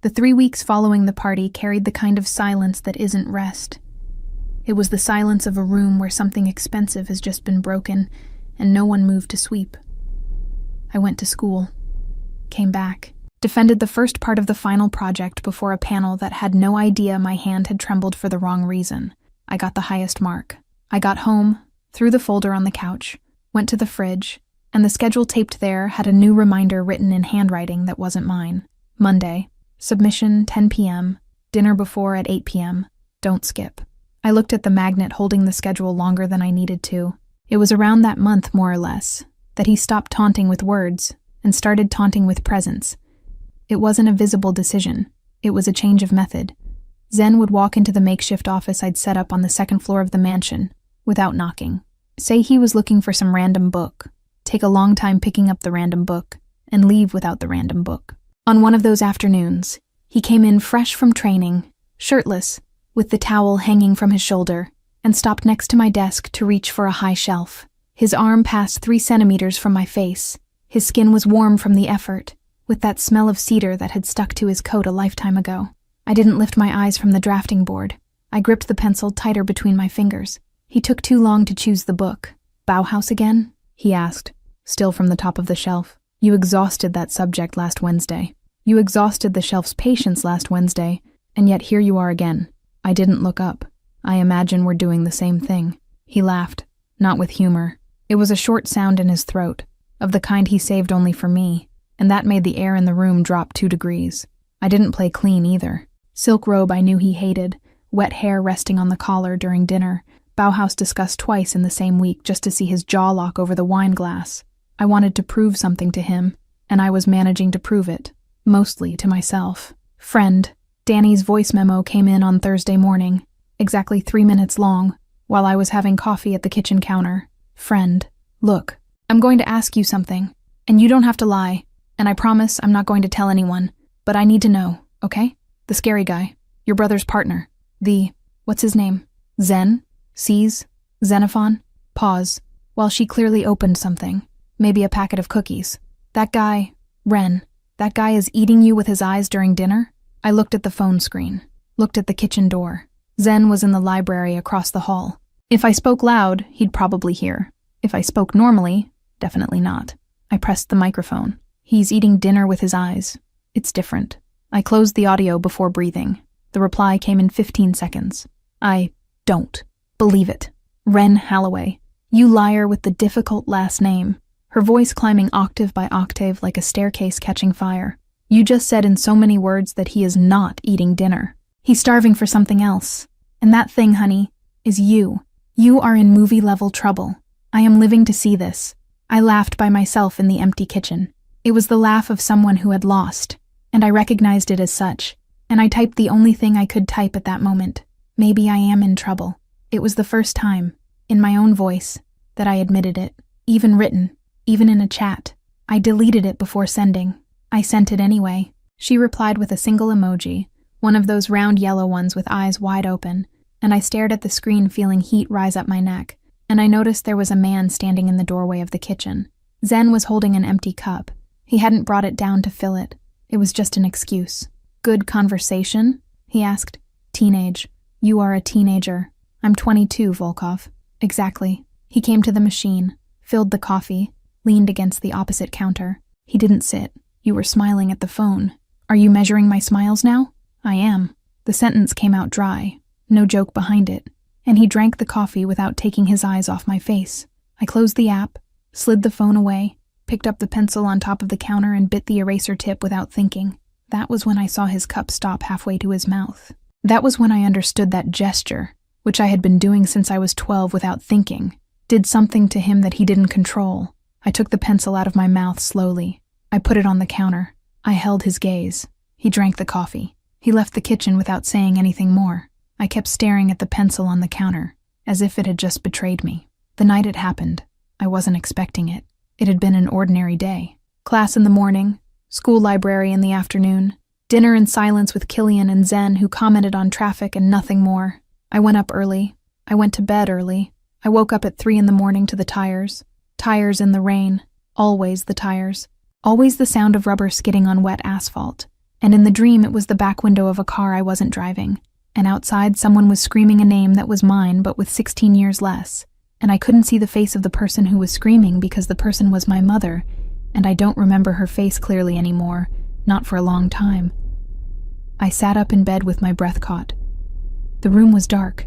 The 3 weeks following the party carried the kind of silence that isn't rest. It was the silence of a room where something expensive has just been broken and no one moved to sweep. I went to school, came back, defended the first part of the final project before a panel that had no idea my hand had trembled for the wrong reason. I got the highest mark. I got home, threw the folder on the couch, went to the fridge, and the schedule taped there had a new reminder written in handwriting that wasn't mine. Monday, submission 10 p.m., dinner before at 8 p.m., don't skip. I looked at the magnet holding the schedule longer than I needed to. It was around that month, more or less, that he stopped taunting with words and started taunting with presence. It wasn't a visible decision. It was a change of method. Zen would walk into the makeshift office I'd set up on the second floor of the mansion, without knocking. Say he was looking for some random book, take a long time picking up the random book, and leave without the random book. On one of those afternoons, he came in fresh from training, shirtless, with the towel hanging from his shoulder, and stopped next to my desk to reach for a high shelf. His arm passed 3 centimeters from my face. His skin was warm from the effort, with that smell of cedar that had stuck to his coat a lifetime ago. I didn't lift my eyes from the drafting board. I gripped the pencil tighter between my fingers. He took too long to choose the book. Bauhaus again? He asked, still from the top of the shelf. You exhausted that subject last Wednesday. You exhausted the shelf's patience last Wednesday, and yet here you are again. I didn't look up. I imagine we're doing the same thing. He laughed, not with humor. It was a short sound in his throat, of the kind he saved only for me, and that made the air in the room drop 2 degrees. I didn't play clean either. Silk robe I knew he hated, wet hair resting on the collar during dinner, Bauhaus discussed twice in the same week just to see his jaw lock over the wine glass. I wanted to prove something to him, and I was managing to prove it, mostly to myself. Friend, Danny's voice memo came in on Thursday morning, exactly 3 minutes long, while I was having coffee at the kitchen counter. Friend, look, I'm going to ask you something, and you don't have to lie, and I promise I'm not going to tell anyone, but I need to know, okay? The scary guy, your brother's partner, what's his name? Zen? Sees? Xenophon? Pause, while she clearly opened something, maybe a packet of cookies. That guy, Ren, that guy is eating you with his eyes during dinner? I looked at the phone screen, looked at the kitchen door. Zen was in the library across the hall. If I spoke loud, he'd probably hear. If I spoke normally, definitely not. I pressed the microphone. He's eating dinner with his eyes. It's different. I closed the audio before breathing. The reply came in 15 seconds. I don't believe it. Ren Halloway. You liar with the difficult last name. Her voice climbing octave by octave like a staircase catching fire. You just said in so many words that he is not eating dinner. He's starving for something else. And that thing, honey, is you. You are in movie-level trouble. I am living to see this. I laughed by myself in the empty kitchen. It was the laugh of someone who had lost, and I recognized it as such, and I typed the only thing I could type at that moment. Maybe I am in trouble. It was the first time, in my own voice, that I admitted it. Even written, even in a chat. I deleted it before sending. I sent it anyway. She replied with a single emoji, one of those round yellow ones with eyes wide open, and I stared at the screen feeling heat rise up my neck, and I noticed there was a man standing in the doorway of the kitchen. Zen was holding an empty cup. He hadn't brought it down to fill it. It was just an excuse. Good conversation? He asked. Teenage. You are a teenager. I'm 22, Volkov. Exactly. He came to the machine, filled the coffee, leaned against the opposite counter. He didn't sit. You were smiling at the phone. Are you measuring my smiles now? I am. The sentence came out dry. No joke behind it. And he drank the coffee without taking his eyes off my face. I closed the app, slid the phone away, picked up the pencil on top of the counter and bit the eraser tip without thinking. That was when I saw his cup stop halfway to his mouth. That was when I understood that gesture, which I had been doing since I was 12 without thinking, did something to him that he didn't control. I took the pencil out of my mouth slowly. I put it on the counter. I held his gaze. He drank the coffee. He left the kitchen without saying anything more. I kept staring at the pencil on the counter, as if it had just betrayed me. The night it happened, I wasn't expecting it. It had been an ordinary day. Class in the morning, school library in the afternoon, dinner in silence with Killian and Zen who commented on traffic and nothing more. I went up early. I went to bed early. I woke up at 3 in the morning to the tires. Tires in the rain. Always the tires. Always the sound of rubber skidding on wet asphalt. And in the dream it was the back window of a car I wasn't driving. And outside someone was screaming a name that was mine but with 16 years less. And I couldn't see the face of the person who was screaming because the person was my mother, and I don't remember her face clearly anymore, not for a long time. I sat up in bed with my breath caught. The room was dark.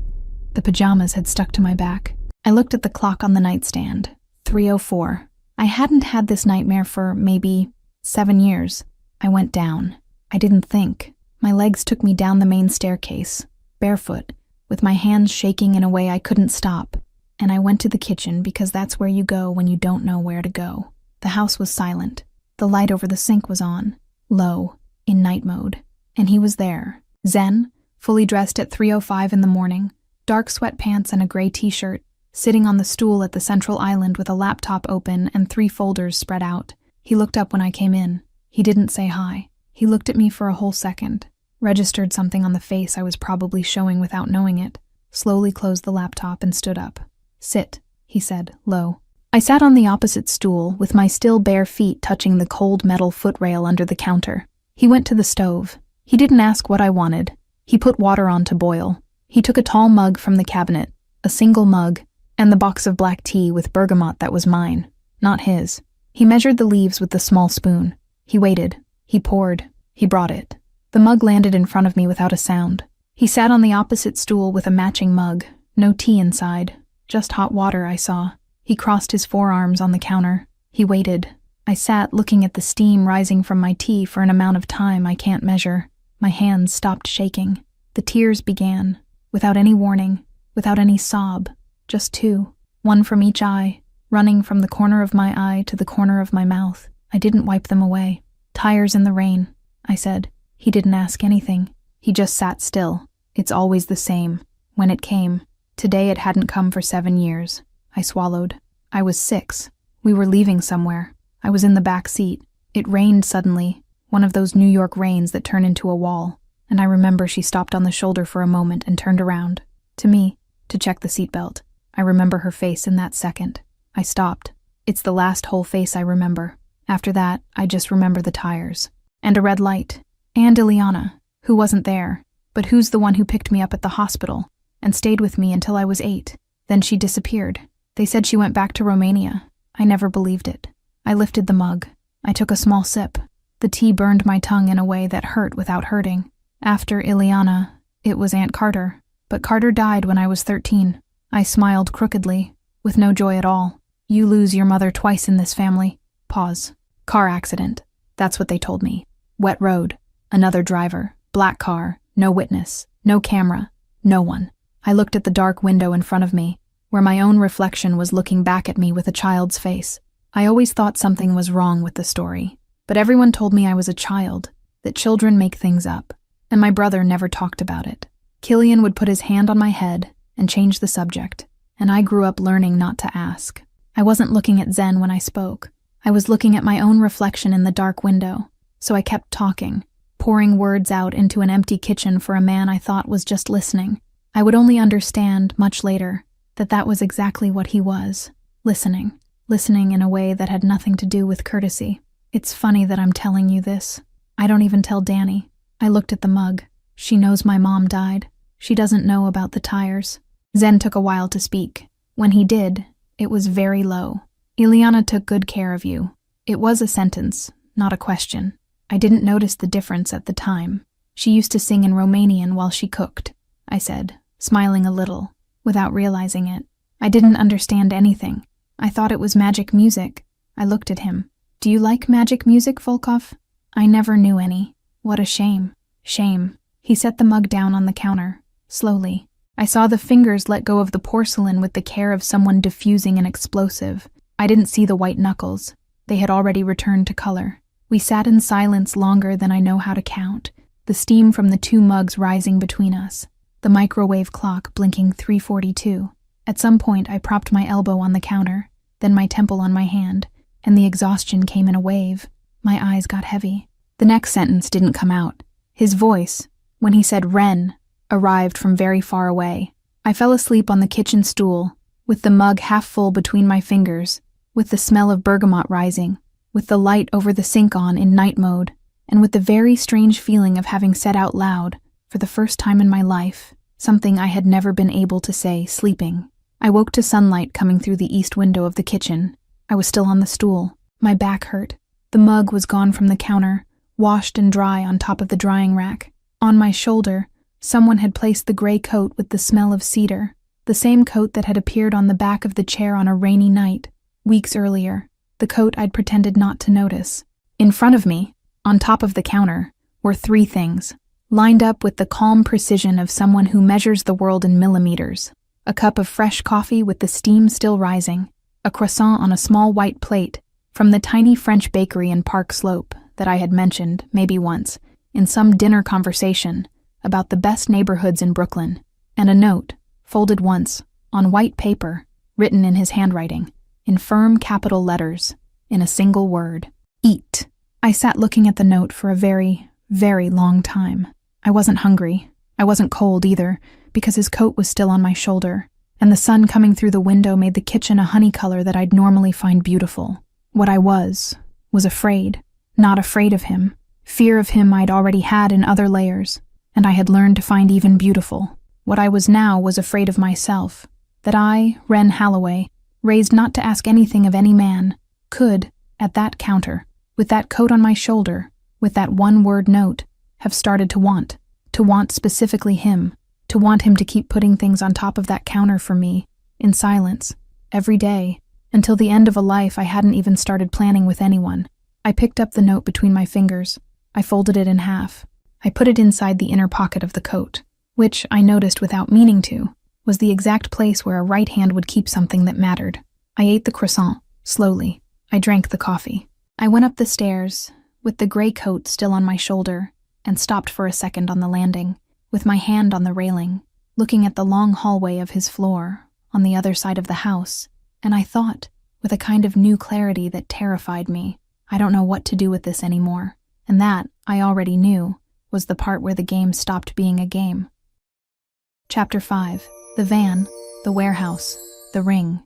The pajamas had stuck to my back. I looked at the clock on the nightstand. 3:04. I hadn't had this nightmare for maybe 7 years. I went down. I didn't think. My legs took me down the main staircase, barefoot, with my hands shaking in a way I couldn't stop, and I went to the kitchen because that's where you go when you don't know where to go. The house was silent. The light over the sink was on, low, in night mode, and he was there. Zen, fully dressed at 3:05 in the morning, dark sweatpants and a gray t-shirt, sitting on the stool at the central island with a laptop open and 3 folders spread out. He looked up when I came in. He didn't say hi. He looked at me for a whole second, registered something on the face I was probably showing without knowing it, slowly closed the laptop and stood up. "Sit," he said, low. I sat on the opposite stool, with my still bare feet touching the cold metal footrail under the counter. He went to the stove. He didn't ask what I wanted. He put water on to boil. He took a tall mug from the cabinet, a single mug, and the box of black tea with bergamot that was mine, not his. He measured the leaves with the small spoon. He waited. He poured. He brought it. The mug landed in front of me without a sound. He sat on the opposite stool with a matching mug, no tea inside, just hot water I saw. He crossed his forearms on the counter. He waited. I sat looking at the steam rising from my tea for an amount of time I can't measure. My hands stopped shaking. The tears began, without any warning, without any sob. Just 2, one from each eye, running from the corner of my eye to the corner of my mouth. I didn't wipe them away. "Tires in the rain," I said. He didn't ask anything. He just sat still. It's always the same. When it came. Today it hadn't come for 7 years. I swallowed. I was 6. We were leaving somewhere. I was in the back seat. It rained suddenly, one of those New York rains that turn into a wall. And I remember she stopped on the shoulder for a moment and turned around. To me, to check the seatbelt. I remember her face in that second. I stopped. It's the last whole face I remember. After that, I just remember the tires. And a red light. And Ileana, who wasn't there, but who's the one who picked me up at the hospital and stayed with me until I was 8. Then she disappeared. They said she went back to Romania. I never believed it. I lifted the mug. I took a small sip. The tea burned my tongue in a way that hurt without hurting. After Ileana, it was Aunt Carter. But Carter died when I was 13. I smiled crookedly, with no joy at all. "You lose your mother twice in this family." Pause. "Car accident." That's what they told me. Wet road. Another driver. Black car. No witness. No camera. No one. I looked at the dark window in front of me, where my own reflection was looking back at me with a child's face. I always thought something was wrong with the story, but everyone told me I was a child, that children make things up, and my brother never talked about it. Killian would put his hand on my head and change the subject, and I grew up learning not to ask. I wasn't looking at Zen when I spoke. I was looking at my own reflection in the dark window, so I kept talking, pouring words out into an empty kitchen for a man I thought was just listening. I would only understand, much later, that that was exactly what he was, listening in a way that had nothing to do with courtesy. It's funny that I'm telling you this. I don't even tell Danny. I looked at the mug. She knows my mom died. She doesn't know about the tires. Zen took a while to speak. When he did, it was very low. "Ileana took good care of you." It was a sentence, not a question. I didn't notice the difference at the time. "She used to sing in Romanian while she cooked," I said, smiling a little, without realizing it. I didn't understand anything. I thought it was magic music. I looked at him. "Do you like magic music, Volkov?" "I never knew any." "What a shame." "Shame." He set the mug down on the counter, slowly. I saw the fingers let go of the porcelain with the care of someone diffusing an explosive. I didn't see the white knuckles. They had already returned to color. We sat in silence longer than I know how to count, the steam from the 2 mugs rising between us, the microwave clock blinking 3:42. At some point, I propped my elbow on the counter, then my temple on my hand, and the exhaustion came in a wave. My eyes got heavy. The next sentence didn't come out. His voice, when he said "Ren," arrived from very far away. I fell asleep on the kitchen stool, with the mug half full between my fingers, with the smell of bergamot rising, with the light over the sink on in night mode, and with the very strange feeling of having said out loud, for the first time in my life, something I had never been able to say sleeping. I woke to sunlight coming through the east window of the kitchen. I was still on the stool. My back hurt. The mug was gone from the counter, washed and dry on top of the drying rack. On my shoulder, someone had placed the gray coat with the smell of cedar, the same coat that had appeared on the back of the chair on a rainy night, weeks earlier, the coat I'd pretended not to notice. In front of me, on top of the counter, were 3 things, lined up with the calm precision of someone who measures the world in millimeters. A cup of fresh coffee with the steam still rising, a croissant on a small white plate from the tiny French bakery in Park Slope that I had mentioned, maybe once, in some dinner conversation about the best neighborhoods in Brooklyn, and a note, folded once, on white paper, written in his handwriting, in firm capital letters, in a single word: eat. I sat looking at the note for a very, very long time. I wasn't hungry. I wasn't cold either, because his coat was still on my shoulder, and the sun coming through the window made the kitchen a honey color that I'd normally find beautiful. What I was afraid. Not afraid of him. Fear of him I'd already had in other layers, and I had learned to find even beautiful. What I was now was afraid of myself, that I, Wren Holloway, raised not to ask anything of any man, could, at that counter, with that coat on my shoulder, with that one-word note, have started to want specifically him, to want him to keep putting things on top of that counter for me, in silence, every day, until the end of a life I hadn't even started planning with anyone. I picked up the note between my fingers. I folded it in half. I put it inside the inner pocket of the coat, which, I noticed without meaning to, was the exact place where a right hand would keep something that mattered. I ate the croissant, slowly. I drank the coffee. I went up the stairs, with the gray coat still on my shoulder, and stopped for a second on the landing, with my hand on the railing, looking at the long hallway of his floor, on the other side of the house, and I thought, with a kind of new clarity that terrified me, I don't know what to do with this anymore, and that, I already knew, was the part where the game stopped being a game. Chapter 5. The Van, the Warehouse, the Ring.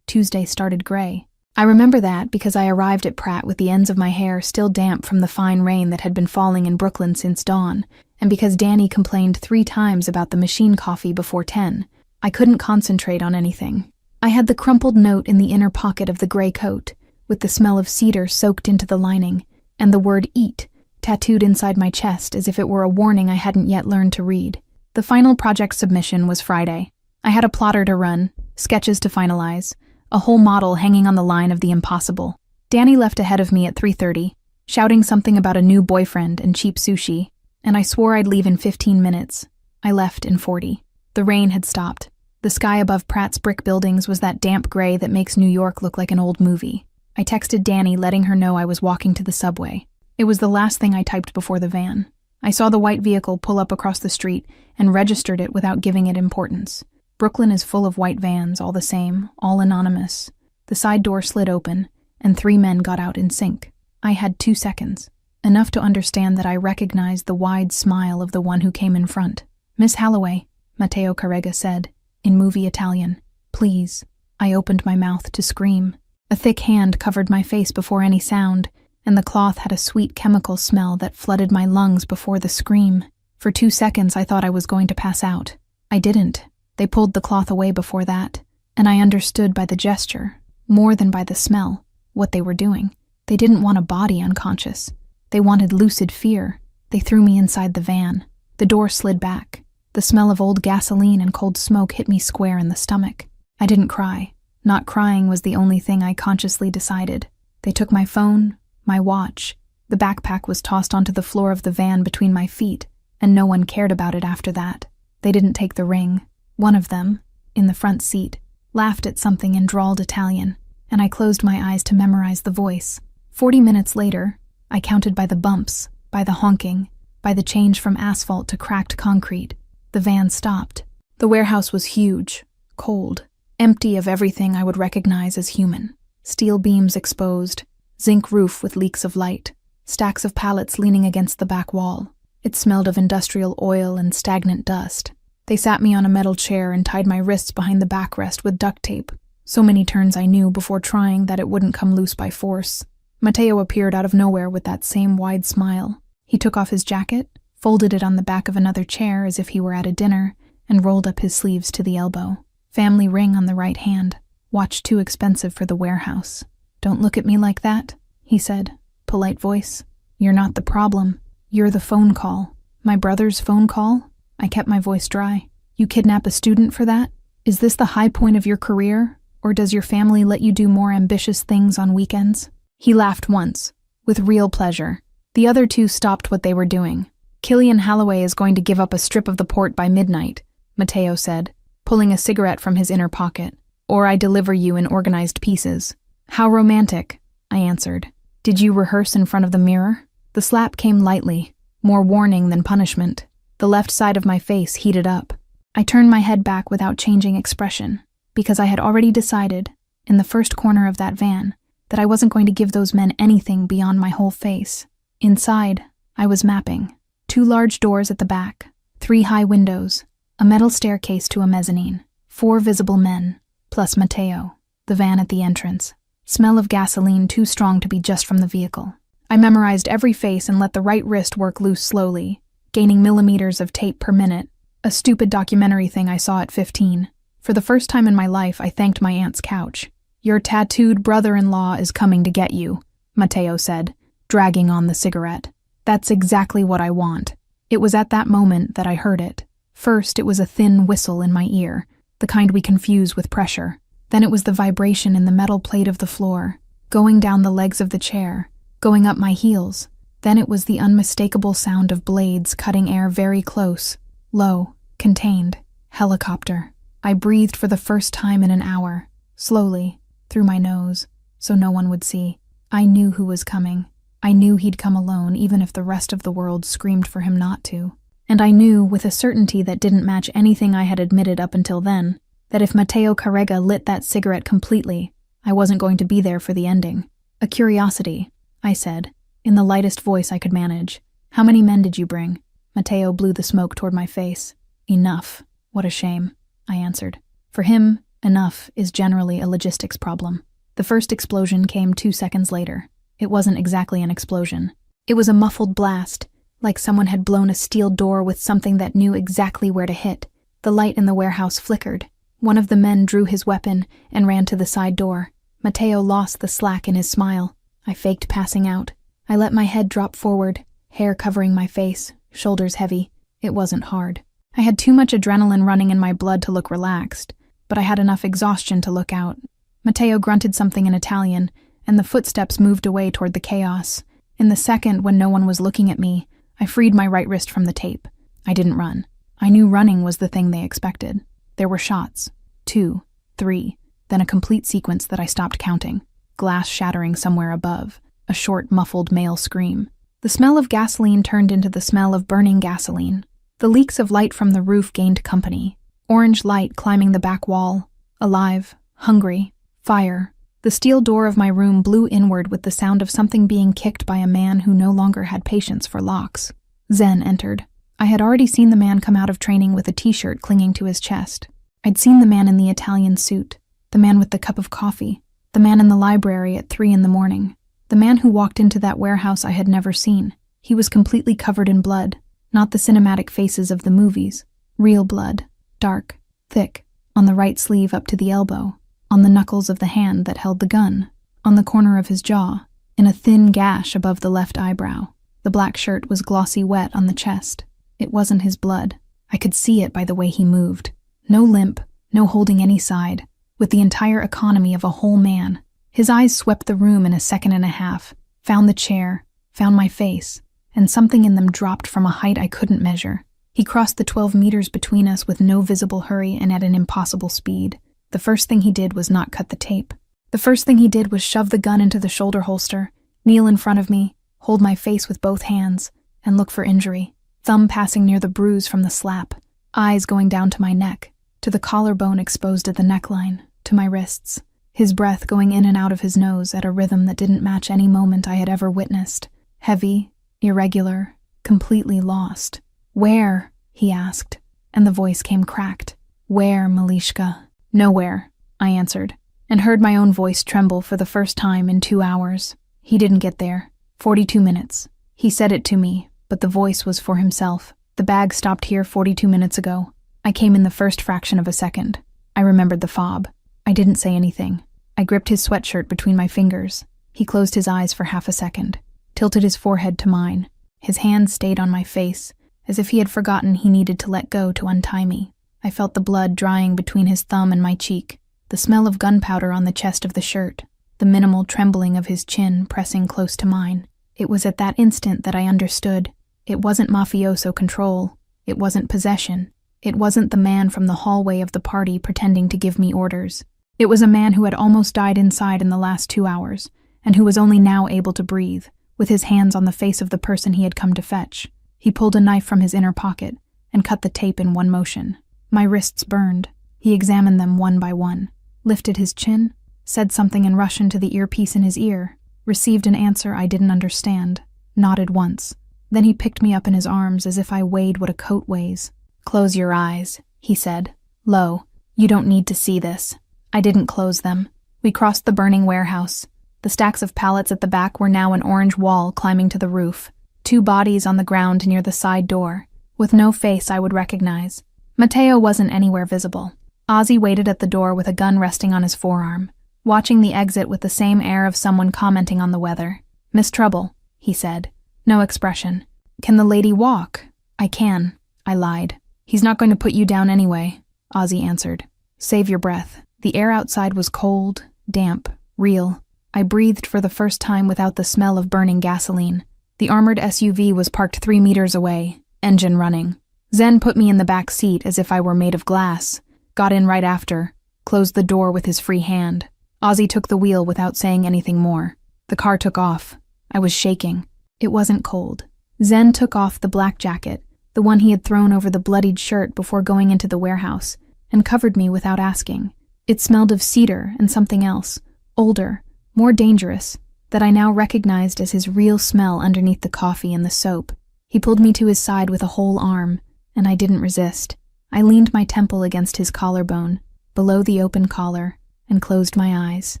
Tuesday started gray. I remember that because I arrived at Pratt with the ends of my hair still damp from the fine rain that had been falling in Brooklyn since dawn, and because Danny complained 3 times about the machine coffee before 10. I couldn't concentrate on anything. I had the crumpled note in the inner pocket of the gray coat, with the smell of cedar soaked into the lining, and the word eat tattooed inside my chest as if it were a warning I hadn't yet learned to read. The final project submission was Friday. I had a plotter to run, sketches to finalize, a whole model hanging on the line of the impossible. Danny left ahead of me at 3:30, shouting something about a new boyfriend and cheap sushi, and I swore I'd leave in 15 minutes. I left in 40. The rain had stopped. The sky above Pratt's brick buildings was that damp gray that makes New York look like an old movie. I texted Danny, letting her know I was walking to the subway. It was the last thing I typed before the van. I saw the white vehicle pull up across the street and registered it without giving it importance. Brooklyn is full of white vans, all the same, all anonymous. The side door slid open, and 3 men got out in sync. I had 2 seconds, enough to understand that I recognized the wide smile of the one who came in front. "Miss Holloway," Matteo Carrega said, in movie Italian. "Please." I opened my mouth to scream. A thick hand covered my face before any sound, and the cloth had a sweet chemical smell that flooded my lungs before the scream. For 2 seconds I thought I was going to pass out. I didn't. They pulled the cloth away before that, and I understood by the gesture, more than by the smell, what they were doing. They didn't want a body unconscious. They wanted lucid fear. They threw me inside the van. The door slid back. The smell of old gasoline and cold smoke hit me square in the stomach. I didn't cry. Not crying was the only thing I consciously decided. They took my phone, my watch. The backpack was tossed onto the floor of the van between my feet, and no one cared about it after that. They didn't take the ring. One of them, in the front seat, laughed at something in drawled Italian, and I closed my eyes to memorize the voice. 40 minutes later, I counted by the bumps, by the honking, by the change from asphalt to cracked concrete. The van stopped. The warehouse was huge, cold, empty of everything I would recognize as human. Steel beams exposed, zinc roof with leaks of light, stacks of pallets leaning against the back wall. It smelled of industrial oil and stagnant dust. They sat me on a metal chair and tied my wrists behind the backrest with duct tape. So many turns I knew before trying that it wouldn't come loose by force. Matteo appeared out of nowhere with that same wide smile. He took off his jacket, folded it on the back of another chair as if he were at a dinner, and rolled up his sleeves to the elbow. Family ring on the right hand. Watch too expensive for the warehouse. Don't look at me like that, he said. Polite voice. You're not the problem. You're the phone call. My brother's phone call? I kept my voice dry. You kidnap a student for that? Is this the high point of your career? Or does your family let you do more ambitious things on weekends? He laughed once, with real pleasure. The other two stopped what they were doing. Killian Holloway is going to give up a strip of the port by midnight, Matteo said, pulling a cigarette from his inner pocket. Or I deliver you in organized pieces. How romantic, I answered. Did you rehearse in front of the mirror? The slap came lightly, more warning than punishment. The left side of my face heated up. I turned my head back without changing expression, because I had already decided, in the first corner of that van, that I wasn't going to give those men anything beyond my whole face. Inside, I was mapping. 2 large doors at the back, 3 high windows, a metal staircase to a mezzanine, 4 visible men, plus Matteo, the van at the entrance. Smell of gasoline too strong to be just from the vehicle. I memorized every face and let the right wrist work loose slowly, gaining millimeters of tape per minute, a stupid documentary thing I saw at 15. For the first time in my life, I thanked my aunt's couch. Your tattooed brother-in-law is coming to get you, Matteo said, dragging on the cigarette. That's exactly what I want. It was at that moment that I heard it. First, it was a thin whistle in my ear, the kind we confuse with pressure. Then it was the vibration in the metal plate of the floor, going down the legs of the chair, going up my heels. Then it was the unmistakable sound of blades cutting air very close, low, contained. Helicopter. I breathed for the first time in an hour, slowly, through my nose, so no one would see. I knew who was coming. I knew he'd come alone, even if the rest of the world screamed for him not to. And I knew, with a certainty that didn't match anything I had admitted up until then, that if Matteo Carrega lit that cigarette completely, I wasn't going to be there for the ending. A curiosity, I said, in the lightest voice I could manage. How many men did you bring? Matteo blew the smoke toward my face. Enough. What a shame, I answered. For him, enough is generally a logistics problem. The first explosion came 2 seconds later. It wasn't exactly an explosion. It was a muffled blast, like someone had blown a steel door with something that knew exactly where to hit. The light in the warehouse flickered. One of the men drew his weapon and ran to the side door. Matteo lost the slack in his smile. I faked passing out. I let my head drop forward, hair covering my face, shoulders heavy. It wasn't hard. I had too much adrenaline running in my blood to look relaxed, but I had enough exhaustion to look out. Matteo grunted something in Italian, and the footsteps moved away toward the chaos. In the second when no one was looking at me, I freed my right wrist from the tape. I didn't run. I knew running was the thing they expected. There were shots. 2, 3, then a complete sequence that I stopped counting. Glass shattering somewhere above. A short, muffled male scream. The smell of gasoline turned into the smell of burning gasoline. The leaks of light from the roof gained company. Orange light climbing the back wall. Alive. Hungry. Fire. The steel door of my room blew inward with the sound of something being kicked by a man who no longer had patience for locks. Zen entered. I had already seen the man come out of training with a t-shirt clinging to his chest. I'd seen the man in the Italian suit, the man with the cup of coffee, the man in the library at 3 a.m, the man who walked into that warehouse I had never seen. He was completely covered in blood, not the cinematic faces of the movies. Real blood, dark, thick, on the right sleeve up to the elbow, on the knuckles of the hand that held the gun, on the corner of his jaw, in a thin gash above the left eyebrow. The black shirt was glossy wet on the chest. It wasn't his blood. I could see it by the way he moved. No limp, no holding any side, with the entire economy of a whole man. His eyes swept the room in a second and a half, found the chair, found my face, and something in them dropped from a height I couldn't measure. He crossed the 12 meters between us with no visible hurry and at an impossible speed. The first thing he did was not cut the tape. The first thing he did was shove the gun into the shoulder holster, kneel in front of me, hold my face with both hands, and look for injury. Thumb passing near the bruise from the slap, eyes going down to my neck, to the collarbone exposed at the neckline, to my wrists. His breath going in and out of his nose at a rhythm that didn't match any moment I had ever witnessed. Heavy, irregular, completely lost. "Where?" he asked, and the voice came cracked. "Where, Malishka?" "Nowhere," I answered. and heard my own voice tremble for the first time in 2 hours. He didn't get there. 42 minutes. He said it to me, but the voice was for himself. The bag stopped here 42 minutes ago. I came in the first fraction of a second. I remembered the fob. I didn't say anything. I gripped his sweatshirt between my fingers. He closed his eyes for half a second, tilted his forehead to mine. His hands stayed on my face, as if he had forgotten he needed to let go to untie me. I felt the blood drying between his thumb and my cheek, the smell of gunpowder on the chest of the shirt, the minimal trembling of his chin pressing close to mine. It was at that instant that I understood. It wasn't mafioso control. It wasn't possession. It wasn't the man from the hallway of the party pretending to give me orders. It was a man who had almost died inside in the last 2 hours, and who was only now able to breathe, with his hands on the face of the person he had come to fetch. He pulled a knife from his inner pocket and cut the tape in one motion. My wrists burned. He examined them one by one, lifted his chin, said something in Russian to the earpiece in his ear, received an answer I didn't understand, nodded once. Then he picked me up in his arms as if I weighed what a coat weighs. "Close your eyes," he said. "Low. You don't need to see this." I didn't close them. We crossed the burning warehouse. The stacks of pallets at the back were now an orange wall climbing to the roof. 2 bodies on the ground near the side door, with no face I would recognize. Mateo wasn't anywhere visible. Ozzy waited at the door with a gun resting on his forearm, watching the exit with the same air of someone commenting on the weather. "Miss Trouble," he said. No expression. "Can the lady walk?" "I can," I lied. "He's not going to put you down anyway," Ozzy answered. "Save your breath." The air outside was cold, damp, real. I breathed for the first time without the smell of burning gasoline. The armored SUV was parked 3 meters away, engine running. Zen put me in the back seat as if I were made of glass, got in right after, closed the door with his free hand. Ozzy took the wheel without saying anything more. The car took off. I was shaking. It wasn't cold. Zen took off the black jacket, the one he had thrown over the bloodied shirt before going into the warehouse, and covered me without asking. It smelled of cedar and something else, older, more dangerous, that I now recognized as his real smell underneath the coffee and the soap. He pulled me to his side with a whole arm, and I didn't resist. I leaned my temple against his collarbone, below the open collar, and closed my eyes.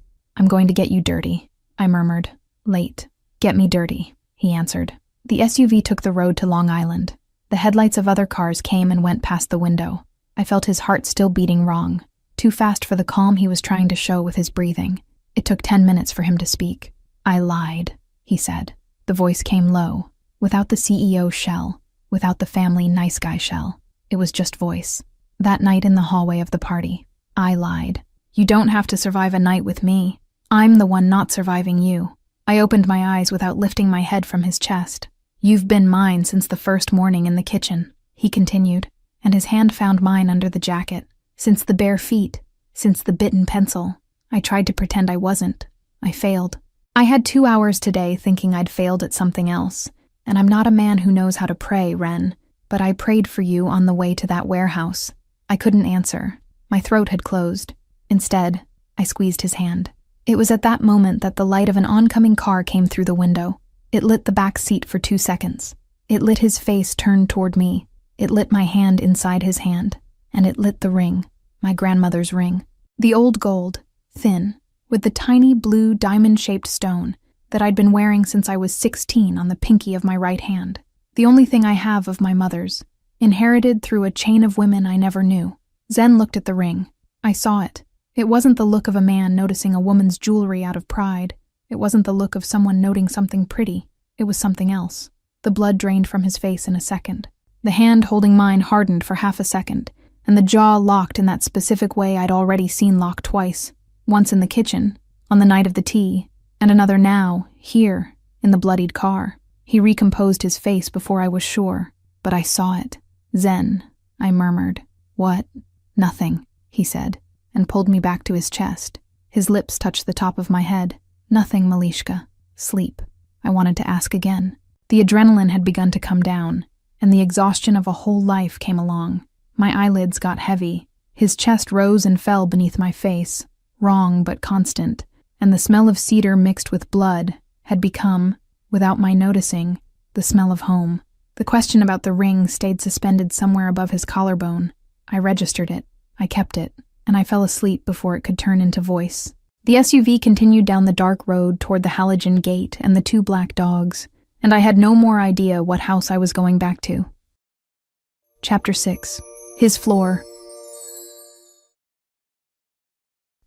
"I'm going to get you dirty," I murmured. "Late. Get me dirty," he answered. The SUV took the road to Long Island. The headlights of other cars came and went past the window. I felt his heart still beating wrong, too fast for the calm he was trying to show with his breathing. It took 10 minutes for him to speak. "I lied," he said. The voice came low, without the CEO shell, without the family nice guy shell. It was just voice. That night in the hallway of the party, I lied. "You don't have to survive a night with me. I'm the one not surviving you." I opened my eyes without lifting my head from his chest. "You've been mine since the first morning in the kitchen," he continued, and his hand found mine under the jacket. "Since the bare feet, since the bitten pencil." I tried to pretend I wasn't. I failed. I had 2 hours today thinking I'd failed at something else, and I'm not a man who knows how to pray, Ren, but I prayed for you on the way to that warehouse. I couldn't answer. My throat had closed. Instead, I squeezed his hand. It was at that moment that the light of an oncoming car came through the window. It lit the back seat for 2 seconds. It lit his face turned toward me. It lit my hand inside his hand. And it lit the ring, my grandmother's ring. The old gold, thin, with the tiny blue diamond-shaped stone that I'd been wearing since I was 16 on the pinky of my right hand. The only thing I have of my mother's, inherited through a chain of women I never knew. Zen looked at the ring. I saw it. It wasn't the look of a man noticing a woman's jewelry out of pride. It wasn't the look of someone noting something pretty. It was something else. The blood drained from his face in a second. The hand holding mine hardened for half a second, and the jaw locked in that specific way I'd already seen locked twice. Once in the kitchen, on the night of the tea, and another now, here, in the bloodied car. He recomposed his face before I was sure, but I saw it. "Zen," I murmured. "What?" "Nothing," he said, and pulled me back to his chest. His lips touched the top of my head. "Nothing, Malishka. Sleep." I wanted to ask again. The adrenaline had begun to come down, and the exhaustion of a whole life came along. My eyelids got heavy. His chest rose and fell beneath my face, wrong but constant, and the smell of cedar mixed with blood had become, without my noticing, the smell of home. The question about the ring stayed suspended somewhere above his collarbone. I registered it, I kept it, and I fell asleep before it could turn into voice. The SUV continued down the dark road toward the halogen gate and the two black dogs, and I had no more idea what house I was going back to. Chapter 6. His Floor.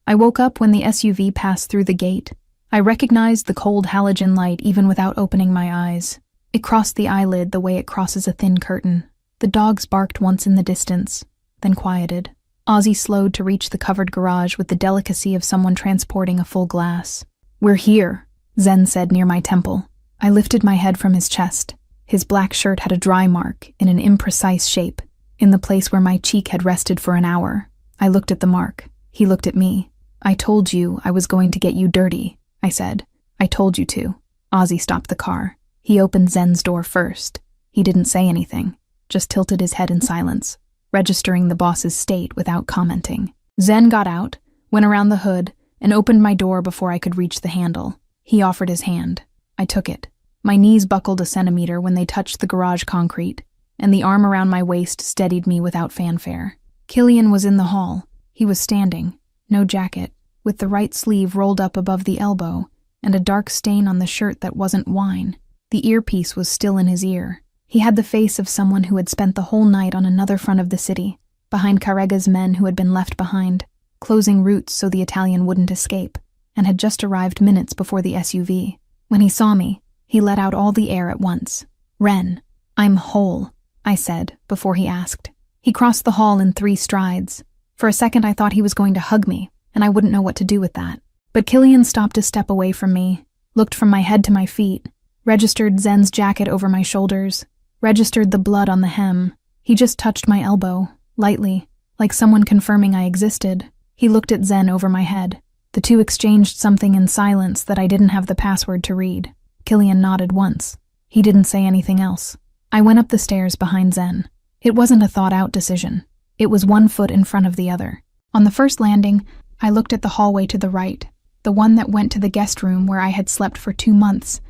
I woke up when the SUV passed through the gate. I recognized the cold halogen light even without opening my eyes. It crossed the eyelid the way it crosses a thin curtain. The dogs barked once in the distance, then quieted. Ozzy slowed to reach the covered garage with the delicacy of someone transporting a full glass. "We're here," Zen said near my temple. I lifted my head from his chest. His black shirt had a dry mark in an imprecise shape, in the place where my cheek had rested for an hour. I looked at the mark. He looked at me. "I told you I was going to get you dirty," I said. "I told you to." Ozzy stopped the car. He opened Zen's door first. He didn't say anything, just tilted his head in silence, registering the boss's state without commenting. Zen got out, went around the hood, and opened my door before I could reach the handle. He offered his hand. I took it. My knees buckled a centimeter when they touched the garage concrete, and the arm around my waist steadied me without fanfare. Killian was in the hall. He was standing, no jacket, with the right sleeve rolled up above the elbow, and a dark stain on the shirt that wasn't wine. The earpiece was still in his ear. He had the face of someone who had spent the whole night on another front of the city, behind Carrega's men who had been left behind, closing routes so the Italian wouldn't escape, and had just arrived minutes before the SUV. When he saw me, he let out all the air at once. "Ren, I'm whole," I said, before he asked. He crossed the hall in 3 strides. For a second I thought he was going to hug me, and I wouldn't know what to do with that. But Killian stopped a step away from me, looked from my head to my feet, registered Zen's jacket over my shoulders, registered the blood on the hem. He just touched my elbow, lightly, like someone confirming I existed. He looked at Zen over my head. The two exchanged something in silence that I didn't have the password to read. Killian nodded once. He didn't say anything else. I went up the stairs behind Zen. It wasn't a thought-out decision. It was one foot in front of the other. On the first landing, I looked at the hallway to the right, the one that went to the guest room where I had slept for 2 months,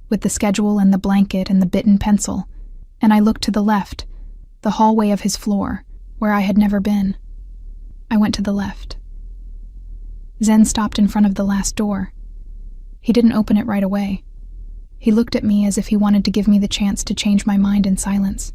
with the schedule and the blanket and the bitten pencil, and I looked to the left, the hallway of his floor, where I had never been. I went to the left. Zen stopped in front of the last door. He didn't open it right away. He looked at me as if he wanted to give me the chance to change my mind in silence.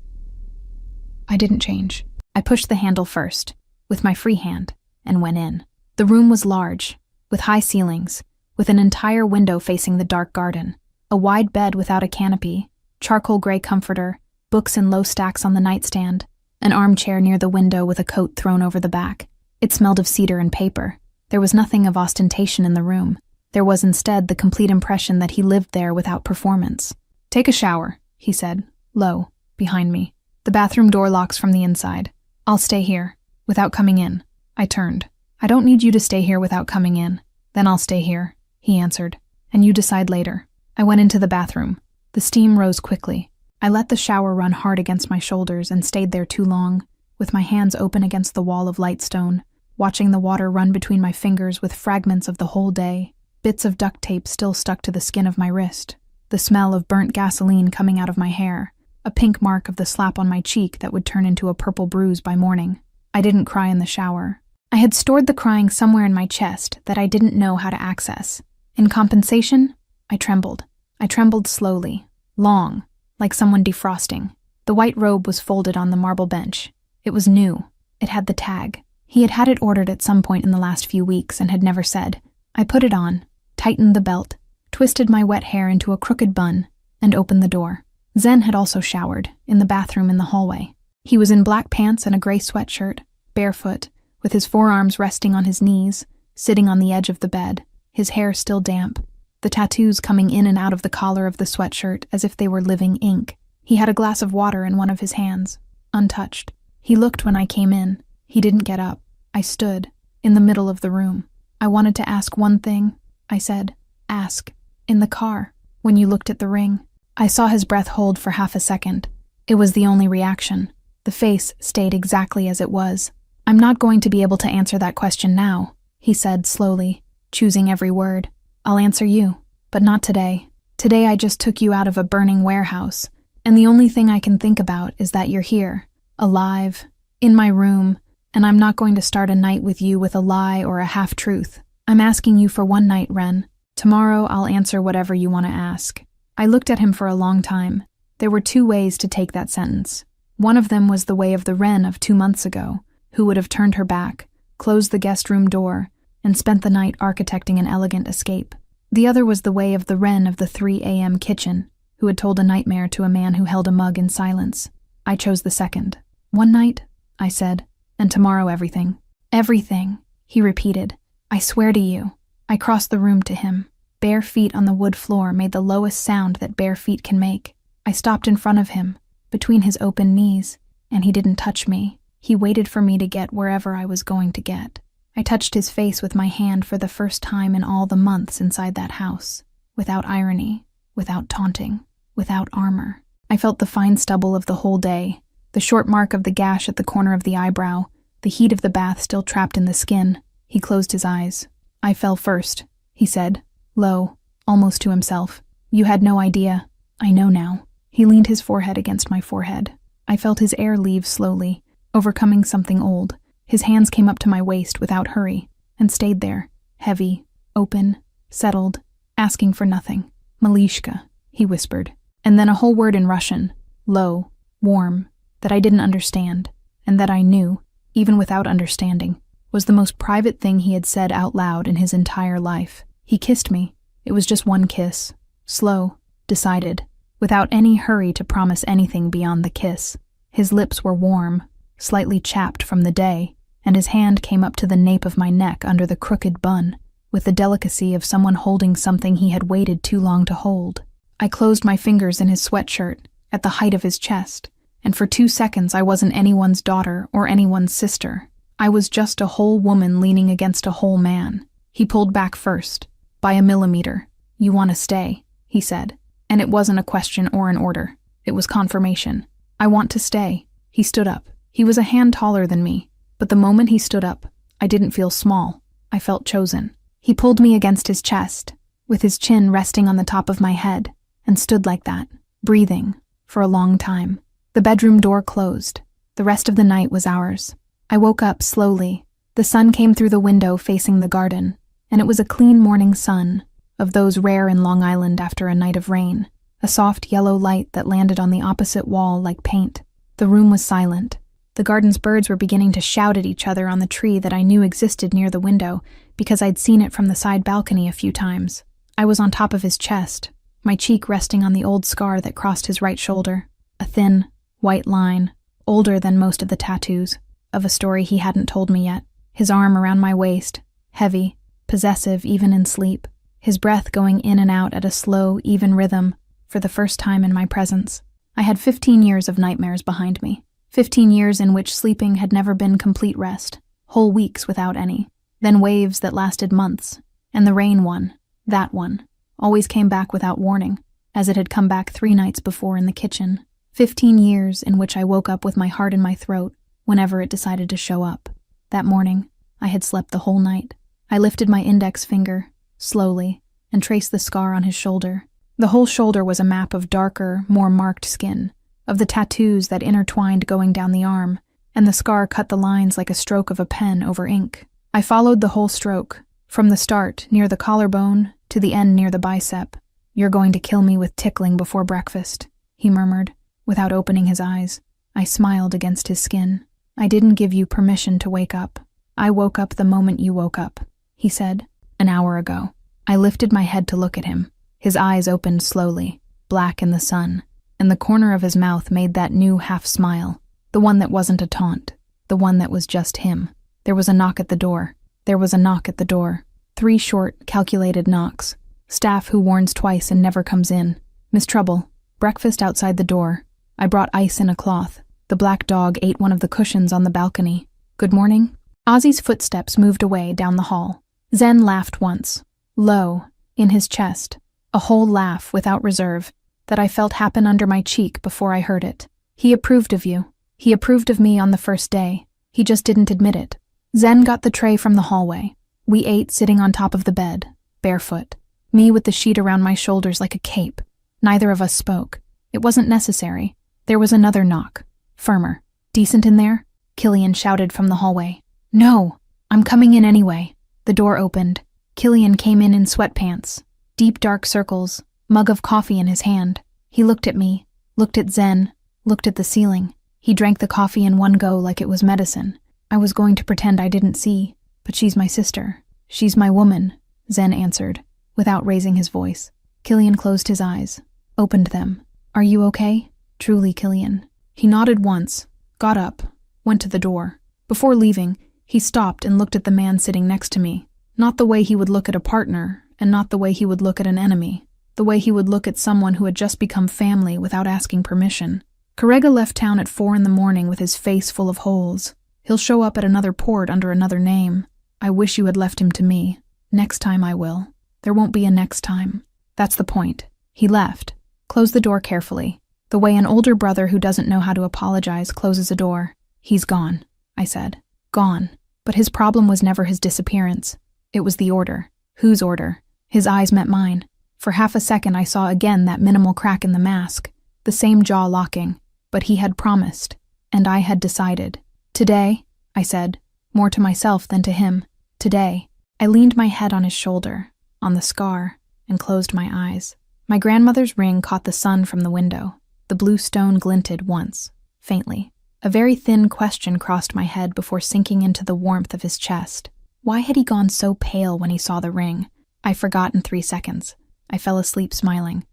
I didn't change. I pushed the handle first, with my free hand, and went in. The room was large, with high ceilings, with an entire window facing the dark garden, a wide bed without a canopy, charcoal gray comforter, books in low stacks on the nightstand, an armchair near the window with a coat thrown over the back. It smelled of cedar and paper. There was nothing of ostentation in the room. There was instead the complete impression that he lived there without performance. "Take a shower," he said, low, behind me. "The bathroom door locks from the inside. I'll stay here, without coming in." I turned. "I don't need you to stay here without coming in." "Then I'll stay here," he answered. "And you decide later." I went into the bathroom. The steam rose quickly. I let the shower run hard against my shoulders and stayed there too long, with my hands open against the wall of light stone, watching the water run between my fingers with fragments of the whole day, bits of duct tape still stuck to the skin of my wrist, the smell of burnt gasoline coming out of my hair, a pink mark of the slap on my cheek that would turn into a purple bruise by morning. I didn't cry in the shower. I had stored the crying somewhere in my chest that I didn't know how to access. In compensation, I trembled. I trembled slowly, long, like someone defrosting. The white robe was folded on the marble bench. It was new. It had the tag. He had had it ordered at some point in the last few weeks and had never said. I put it on, tightened the belt, twisted my wet hair into a crooked bun, and opened the door. Zen had also showered, in the bathroom in the hallway. He was in black pants and a gray sweatshirt, barefoot, with his forearms resting on his knees, sitting on the edge of the bed, his hair still damp, the tattoos coming in and out of the collar of the sweatshirt as if they were living ink. He had a glass of water in one of his hands, untouched. He looked when I came in. He didn't get up. I stood, in the middle of the room. "I wanted to ask one thing," I said. "Ask. In the car, when you looked at the ring." I saw his breath hold for half a second. It was the only reaction. The face stayed exactly as it was. "I'm not going to be able to answer that question now," he said slowly, choosing every word. "I'll answer you, but not today. Today I just took you out of a burning warehouse, and the only thing I can think about is that you're here, alive, in my room, and I'm not going to start a night with you with a lie or a half-truth. I'm asking you for one night, Ren. Tomorrow I'll answer whatever you want to ask. I looked at him for a long time. There were 2 ways to take that sentence. One of them was the way of the Ren of 2 months ago, who would have turned her back, closed the guest room door, and spent the night architecting an elegant escape. The other was the way of the Ren of the 3 a.m. kitchen, who had told a nightmare to a man who held a mug in silence. I chose the second. One night, I said, and tomorrow everything. Everything, he repeated. I swear to you. I crossed the room to him. Bare feet on the wood floor made the lowest sound that bare feet can make. I stopped in front of him, between his open knees, and he didn't touch me. He waited for me to get wherever I was going to get. I touched his face with my hand for the first time in all the months inside that house, without irony, without taunting, without armor. I felt the fine stubble of the whole day, the short mark of the gash at the corner of the eyebrow, the heat of the bath still trapped in the skin. He closed his eyes. I fell first, he said, low, almost to himself. You had no idea. I know now. He leaned his forehead against my forehead. I felt his air leave slowly, overcoming something old. His hands came up to my waist without hurry, and stayed there, heavy, open, settled, asking for nothing. Malishka, he whispered, and then a whole word in Russian, low, warm, that I didn't understand, and that I knew, even without understanding, was the most private thing he had said out loud in his entire life. He kissed me. It was just one kiss, slow, decided, without any hurry to promise anything beyond the kiss. His lips were warm, slightly chapped from the day, and his hand came up to the nape of my neck under the crooked bun, with the delicacy of someone holding something he had waited too long to hold. I closed my fingers in his sweatshirt, at the height of his chest, and for 2 seconds I wasn't anyone's daughter or anyone's sister. I was just a whole woman leaning against a whole man. He pulled back first, by a millimeter. You want to stay, he said, and it wasn't a question or an order. It was confirmation. I want to stay. He stood up. He was a hand taller than me, but the moment he stood up, I didn't feel small. I felt chosen. He pulled me against his chest, with his chin resting on the top of my head, and stood like that, breathing, for a long time. The bedroom door closed. The rest of the night was ours. I woke up slowly. The sun came through the window facing the garden, and it was a clean morning sun, of those rare in Long Island after a night of rain, a soft yellow light that landed on the opposite wall like paint. The room was silent. The garden's birds were beginning to shout at each other on the tree that I knew existed near the window because I'd seen it from the side balcony a few times. I was on top of his chest, my cheek resting on the old scar that crossed his right shoulder, a thin, white line, older than most of the tattoos, of a story he hadn't told me yet. His arm around my waist, heavy, possessive even in sleep, his breath going in and out at a slow, even rhythm, for the first time in my presence. I had 15 years of nightmares behind me. 15 years in which sleeping had never been complete rest, whole weeks without any, then waves that lasted months, and the rain one, that one, always came back without warning, as it had come back 3 nights before in the kitchen. 15 years in which I woke up with my heart in my throat whenever it decided to show up. That morning, I had slept the whole night. I lifted my index finger, slowly, and traced the scar on his shoulder. The whole shoulder was a map of darker, more marked skin, of the tattoos that intertwined going down the arm, and the scar cut the lines like a stroke of a pen over ink. I followed the whole stroke, from the start near the collarbone to the end near the bicep. You're going to kill me with tickling before breakfast, he murmured, without opening his eyes. I smiled against his skin. I didn't give you permission to wake up. I woke up the moment you woke up, he said, an hour ago. I lifted my head to look at him. His eyes opened slowly, black in the sun, and the corner of his mouth made that new half-smile, the one that wasn't a taunt, the one that was just him. There was a knock at the door. There was a knock at the door. 3 short, calculated knocks. Staff who warns twice and never comes in. Miss Trouble. Breakfast outside the door. I brought ice in a cloth. The black dog ate one of the cushions on the balcony. Good morning. Ozzy's footsteps moved away down the hall. Zen laughed once, low, in his chest, a whole laugh without reserve, that I felt happen under my cheek before I heard it. He approved of you. He approved of me on the first day. He just didn't admit it. Zen got the tray from the hallway. We ate sitting on top of the bed, barefoot. Me with the sheet around my shoulders like a cape. Neither of us spoke. It wasn't necessary. There was another knock. Firmer. Decent in there? Killian shouted from the hallway. No, I'm coming in anyway. The door opened. Killian came in sweatpants, deep dark circles, mug of coffee in his hand. He looked at me, looked at Zen, looked at the ceiling. He drank the coffee in one go like it was medicine. I was going to pretend I didn't see, but she's my sister. She's my woman, Zen answered, without raising his voice. Killian closed his eyes, opened them. Are you okay? Truly, Killian. He nodded once, got up, went to the door. Before leaving, he stopped and looked at the man sitting next to me. Not the way he would look at a partner, and not the way he would look at an enemy. The way he would look at someone who had just become family without asking permission. Correga left town at 4 a.m. with his face full of holes. He'll show up at another port under another name. I wish you had left him to me. Next time I will. There won't be a next time. That's the point. He left. Closed the door carefully. The way an older brother who doesn't know how to apologize closes a door. He's gone, I said. Gone. But his problem was never his disappearance. It was the order. Whose order? His eyes met mine. For half a second I saw again that minimal crack in the mask. The same jaw locking. But he had promised. And I had decided. Today, I said, more to myself than to him. Today. I leaned my head on his shoulder, on the scar, and closed my eyes. My grandmother's ring caught the sun from the window. The blue stone glinted once, faintly. A very thin question crossed my head before sinking into the warmth of his chest. Why had he gone so pale when he saw the ring? I forgot in 3 seconds. I fell asleep smiling.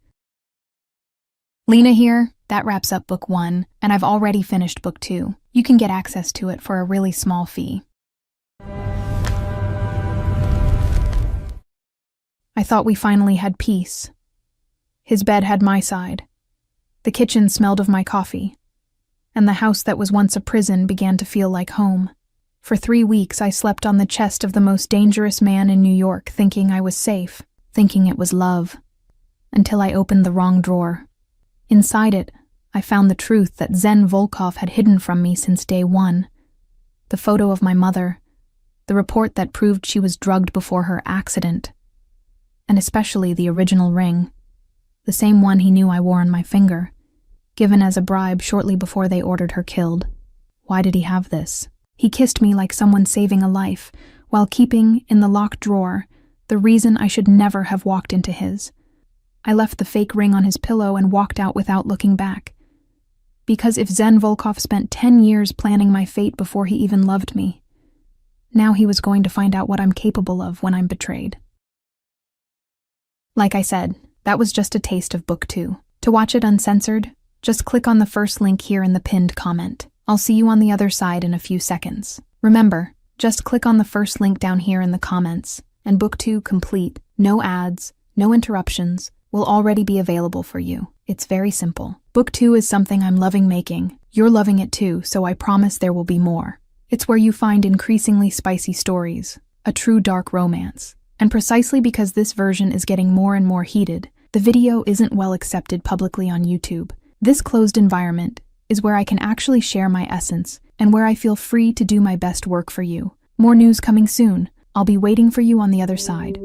Lena here. That wraps up book 1, and I've already finished book 2. You can get access to it for a really small fee. I thought we finally had peace. His bed had my side. The kitchen smelled of my coffee. And the house that was once a prison began to feel like home. For 3 weeks I slept on the chest of the most dangerous man in New York, thinking I was safe, thinking it was love. Until I opened the wrong drawer. Inside it, I found the truth that Zen Volkov had hidden from me since day 1. The photo of my mother, the report that proved she was drugged before her accident, and especially the original ring, the same one he knew I wore on my finger, given as a bribe shortly before they ordered her killed. Why did he have this? He kissed me like someone saving a life, while keeping, in the locked drawer, the reason I should never have walked into his. I left the fake ring on his pillow and walked out without looking back. Because if Zen Volkov spent 10 years planning my fate before he even loved me, now he was going to find out what I'm capable of when I'm betrayed. Like I said, that was just a taste of book 2. To watch it uncensored, just click on the first link here in the pinned comment. I'll see you on the other side in a few seconds. Remember, just click on the first link down here in the comments, and book 2 complete, no ads, no interruptions, will already be available for you. It's very simple. Book 2 is something I'm loving making. You're loving it too, so I promise there will be more. It's where you find increasingly spicy stories, a true dark romance. And precisely because this version is getting more and more heated, the video isn't well accepted publicly on YouTube. This closed environment is where I can actually share my essence and where I feel free to do my best work for you. More news coming soon. I'll be waiting for you on the other side.